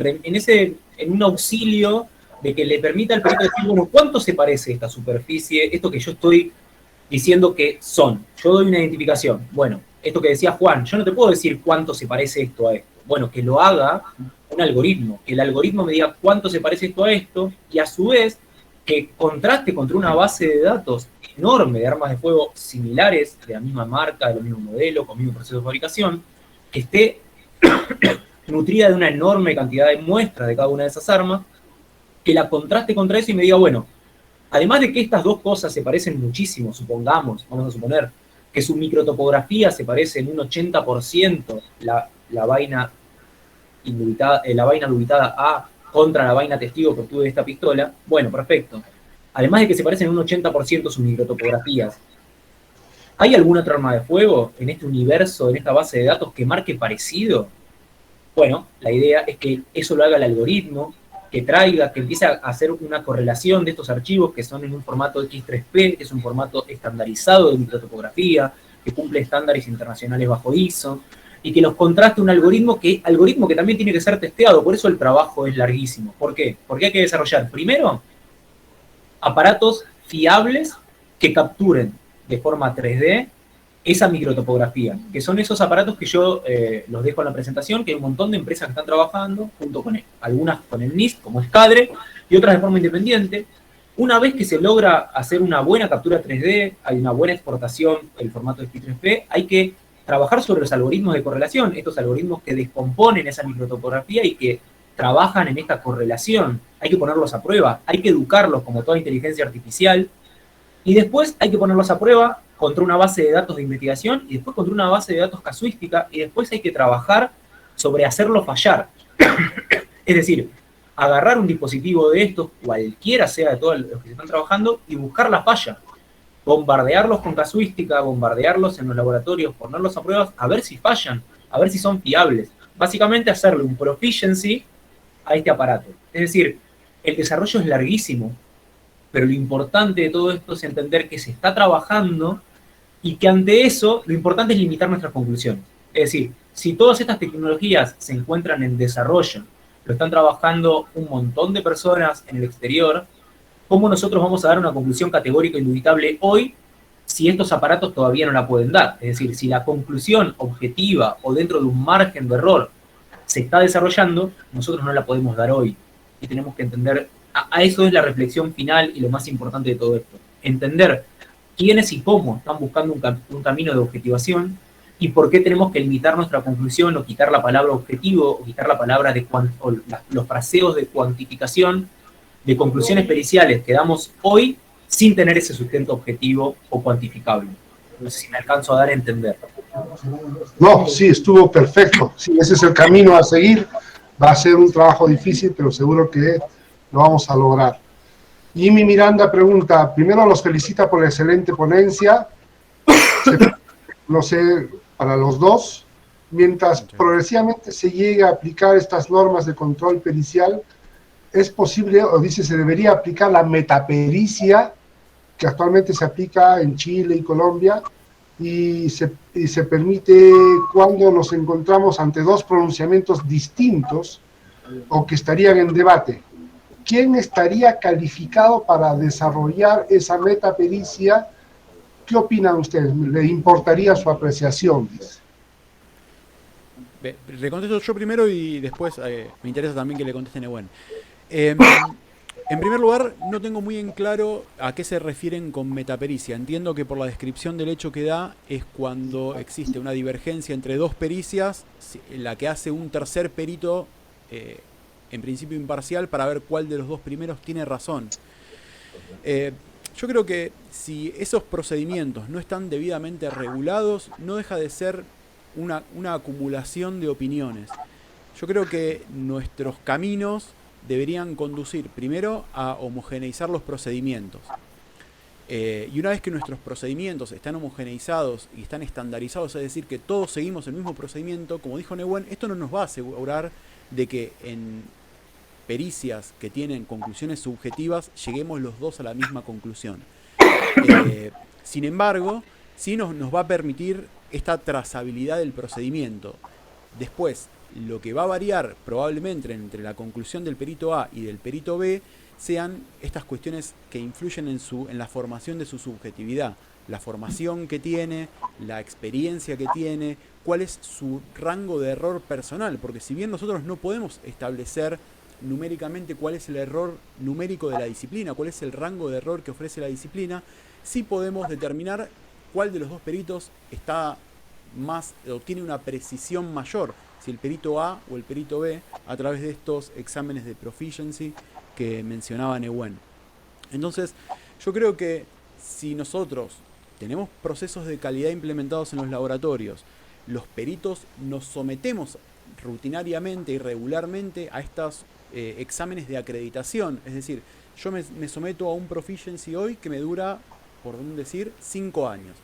un auxilio de que le permita al perito decir, bueno, ¿cuánto se parece esta superficie, esto que yo estoy diciendo que son? Yo doy una identificación. Bueno, esto que decía Juan, yo no te puedo decir cuánto se parece esto a esto. Bueno, que lo haga un algoritmo, que el algoritmo me diga cuánto se parece esto a esto, y a su vez que contraste contra una base de datos enorme de armas de fuego similares, de la misma marca, del mismo modelo, con el mismo proceso de fabricación, que esté nutrida de una enorme cantidad de muestras de cada una de esas armas, que la contraste contra eso y me diga, bueno, además de que estas dos cosas se parecen muchísimo, supongamos, vamos a suponer, que su microtopografía se parece en un 80%, la vaina indubitada A contra la vaina testigo que obtuve de esta pistola, bueno, perfecto. Además de que se parecen en un 80% sus microtopografías, ¿hay alguna otra arma de fuego en este universo, en esta base de datos, que marque parecido? Bueno, la idea es que eso lo haga el algoritmo, que empiece a hacer una correlación de estos archivos que son en un formato X3P, que es un formato estandarizado de microtopografía, que cumple estándares internacionales bajo ISO, y que los contraste un algoritmo que también tiene que ser testeado. Por eso el trabajo es larguísimo. ¿Por qué? Porque hay que desarrollar, primero, aparatos fiables que capturen de forma 3D esa microtopografía, que son esos aparatos que yo los dejo en la presentación, que hay un montón de empresas que están trabajando, junto con algunas con el NIST, como es CADRE, y otras de forma independiente. Una vez que se logra hacer una buena captura 3D, hay una buena exportación del formato X3P, hay que trabajar sobre los algoritmos de correlación, estos algoritmos que descomponen esa microtopografía y que trabajan en esta correlación. Hay que ponerlos a prueba, hay que educarlos como toda inteligencia artificial, y después hay que ponerlos a prueba contra una base de datos de investigación, y después contra una base de datos casuística, y después hay que trabajar sobre hacerlo fallar. Es decir, agarrar un dispositivo de estos, cualquiera sea de todos los que se están trabajando, y buscar la falla. Bombardearlos con casuística, bombardearlos en los laboratorios, ponerlos a pruebas, a ver si fallan, a ver si son fiables. Básicamente hacerle un proficiency a este aparato. Es decir, el desarrollo es larguísimo, pero lo importante de todo esto es entender que se está trabajando y que ante eso lo importante es limitar nuestras conclusiones. Es decir, si todas estas tecnologías se encuentran en desarrollo, lo están trabajando un montón de personas en el exterior, ¿cómo nosotros vamos a dar una conclusión categórica e indubitable hoy si estos aparatos todavía no la pueden dar? Es decir, si la conclusión objetiva o dentro de un margen de error se está desarrollando, nosotros no la podemos dar hoy. Y tenemos que entender, a eso es la reflexión final y lo más importante de todo esto. Entender quiénes y cómo están buscando un camino de objetivación y por qué tenemos que limitar nuestra conclusión o quitar la palabra objetivo o quitar la palabra los fraseos de cuantificación de conclusiones periciales que damos hoy sin tener ese sustento objetivo o cuantificable. No sé si me alcanzo a dar a entender.
No, sí, estuvo perfecto. Sí, ese es el camino a seguir. Va a ser un trabajo difícil, pero seguro que lo vamos a lograr. Jimmy Miranda pregunta, primero los felicita por la excelente ponencia, no sé, para los dos, mientras progresivamente se llega a aplicar estas normas de control pericial, es posible, o dice, se debería aplicar la metapericia, que actualmente se aplica en Chile y Colombia, y se permite cuando nos encontramos ante dos pronunciamientos distintos o que estarían en debate. ¿Quién estaría calificado para desarrollar esa metapericia? ¿Qué opinan ustedes? ¿Le importaría su apreciación? Dice.
Le contesto yo primero y después me interesa también que le conteste Nehuen. En primer lugar, no tengo muy en claro a qué se refieren con metapericia. Entiendo que por la descripción del hecho que da es cuando existe una divergencia entre dos pericias, la que hace un tercer perito, en principio imparcial, para ver cuál de los dos primeros tiene razón. Yo creo que si esos procedimientos no están debidamente regulados, no deja de ser una acumulación de opiniones. Yo creo que nuestros caminos deberían conducir primero a homogeneizar los procedimientos. Y una vez que nuestros procedimientos están homogeneizados y están estandarizados, es decir, que todos seguimos el mismo procedimiento, como dijo Nehuen, esto no nos va a asegurar de que en pericias que tienen conclusiones subjetivas lleguemos los dos a la misma conclusión. Sin embargo, sí nos va a permitir esta trazabilidad del procedimiento. Después, lo que va a variar probablemente entre la conclusión del perito A y del perito B sean estas cuestiones que influyen en la formación de su subjetividad. La formación que tiene, la experiencia que tiene, cuál es su rango de error personal. Porque si bien nosotros no podemos establecer numéricamente cuál es el error numérico de la disciplina, cuál es el rango de error que ofrece la disciplina, sí podemos determinar cuál de los dos peritos está más o tiene una precisión mayor, si el perito A o el perito B, a través de estos exámenes de proficiency que mencionaba Nehuen. Entonces, yo creo que si nosotros tenemos procesos de calidad implementados en los laboratorios, los peritos nos sometemos rutinariamente y regularmente a estos exámenes de acreditación. Es decir, yo me someto a un proficiency hoy que me dura, por decir, 5 años.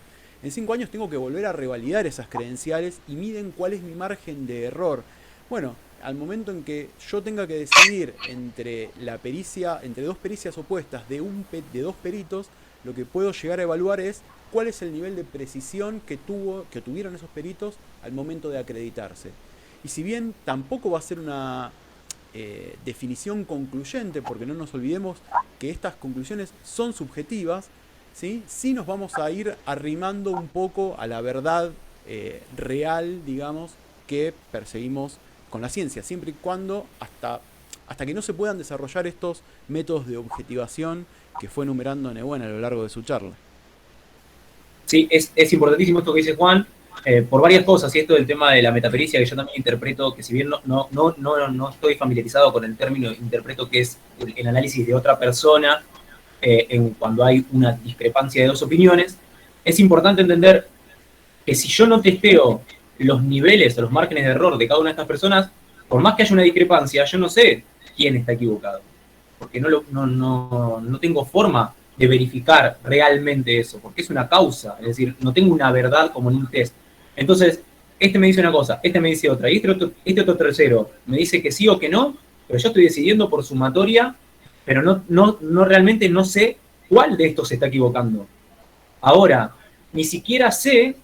En 5 años tengo que volver a revalidar esas credenciales y miden cuál es mi margen de error. Bueno, al momento en que yo tenga que decidir entre dos pericias opuestas de dos peritos, lo que puedo llegar a evaluar es cuál es el nivel de precisión que tuvieron esos peritos al momento de acreditarse. Y si bien tampoco va a ser una definición concluyente, porque no nos olvidemos que estas conclusiones son subjetivas, sí nos vamos a ir arrimando un poco a la verdad real, digamos, que perseguimos con la ciencia, siempre y cuando hasta que no se puedan desarrollar estos métodos de objetivación que fue enumerando Nehuen a lo largo de su charla.
Sí, es importantísimo esto que dice Juan, por varias cosas, y esto del tema de la metapericia, que yo también interpreto, que si bien no estoy familiarizado con el término, interpreto que es el análisis de otra persona, cuando hay una discrepancia de dos opiniones, es importante entender que si yo no testeo los niveles o los márgenes de error de cada una de estas personas, por más que haya una discrepancia, yo no sé quién está equivocado, porque no tengo forma de verificar realmente eso, porque es una causa, es decir, no tengo una verdad como en un test. Entonces, este me dice una cosa, este me dice otra, y este otro tercero me dice que sí o que no, pero yo estoy decidiendo por sumatoria, pero no realmente no sé cuál de estos se está equivocando. Ahora, ni siquiera sé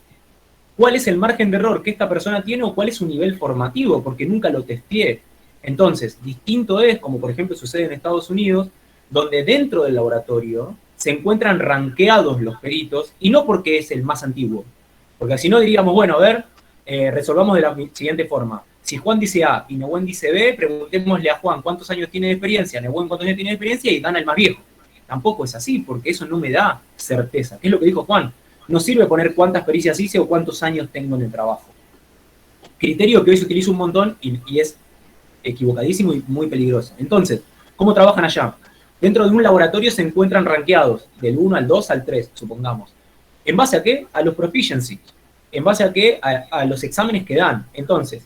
cuál es el margen de error que esta persona tiene o cuál es su nivel formativo, porque nunca lo testé. Entonces, distinto es, como por ejemplo sucede en Estados Unidos, donde dentro del laboratorio se encuentran rankeados los peritos, y no porque es el más antiguo, porque si no diríamos, bueno, a ver, resolvamos de la siguiente forma. Si Juan dice A y Nehuen dice B, preguntémosle a Juan cuántos años tiene de experiencia, Nehuen cuántos años tiene de experiencia, y gana el más viejo. Tampoco es así, porque eso no me da certeza. ¿Qué es lo que dijo Juan? No sirve poner cuántas pericias hice o cuántos años tengo en el trabajo. Criterio que hoy se utiliza un montón y es equivocadísimo y muy peligroso. Entonces, ¿cómo trabajan allá? Dentro de un laboratorio se encuentran rankeados del 1 al 2 al 3, supongamos. ¿En base a qué? A los proficiency. ¿En base a qué? A los exámenes que dan. Entonces,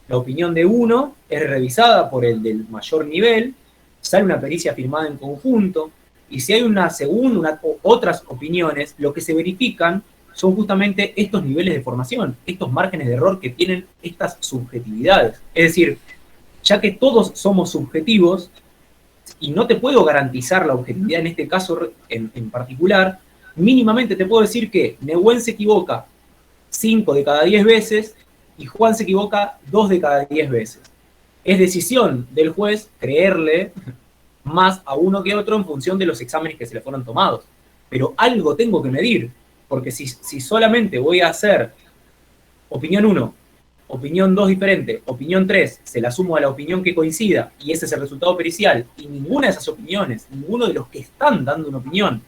la opinión de uno es revisada por el del mayor nivel, sale una pericia firmada en conjunto, y si hay una segunda, otras opiniones, lo que se verifican son justamente estos niveles de formación, estos márgenes de error que tienen estas subjetividades. Es decir, ya que todos somos subjetivos, y no te puedo garantizar la objetividad en este caso en particular, mínimamente te puedo decir que Nehuen se equivoca 5 de cada 10 veces y Juan se equivoca 2 de cada 10 veces. Es decisión del juez creerle más a uno que a otro en función de los exámenes que se le fueron tomados. Pero algo tengo que medir, porque si solamente voy a hacer opinión 1 Opinión 2 diferente, opinión 3, se la sumo a la opinión que coincida y ese es el resultado pericial, y ninguna de esas opiniones, ninguno de los que están dando una opinión,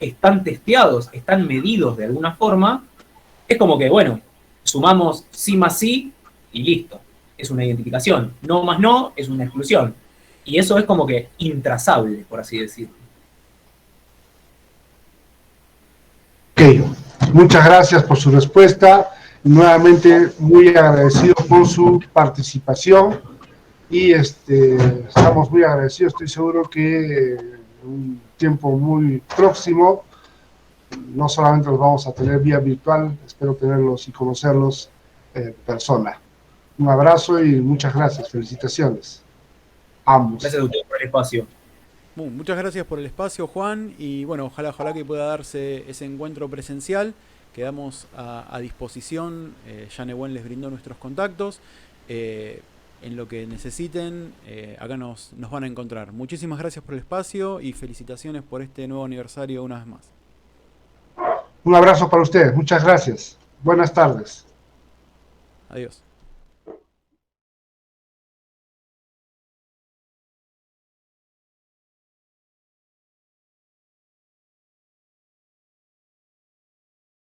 están testeados, están medidos de alguna forma, es como que, bueno, sumamos sí más sí y listo. Es una identificación. No más no es una exclusión. Y eso es como que intrazable, por así decirlo.
Ok, muchas gracias por su respuesta. Nuevamente muy agradecido por su participación y estamos muy agradecidos. Estoy seguro que en un tiempo muy próximo no solamente los vamos a tener vía virtual, espero tenerlos y conocerlos en persona. Un abrazo y muchas gracias. Felicitaciones. Ambos.
Gracias a ustedes por el espacio.
Muchas gracias por el espacio, Juan, y bueno, ojalá que pueda darse ese encuentro presencial. Quedamos a disposición, ya Nehuen les brindó nuestros contactos. En lo que necesiten, acá nos van a encontrar. Muchísimas gracias por el espacio y felicitaciones por este nuevo aniversario una vez más.
Un abrazo para ustedes, muchas gracias. Buenas tardes.
Adiós.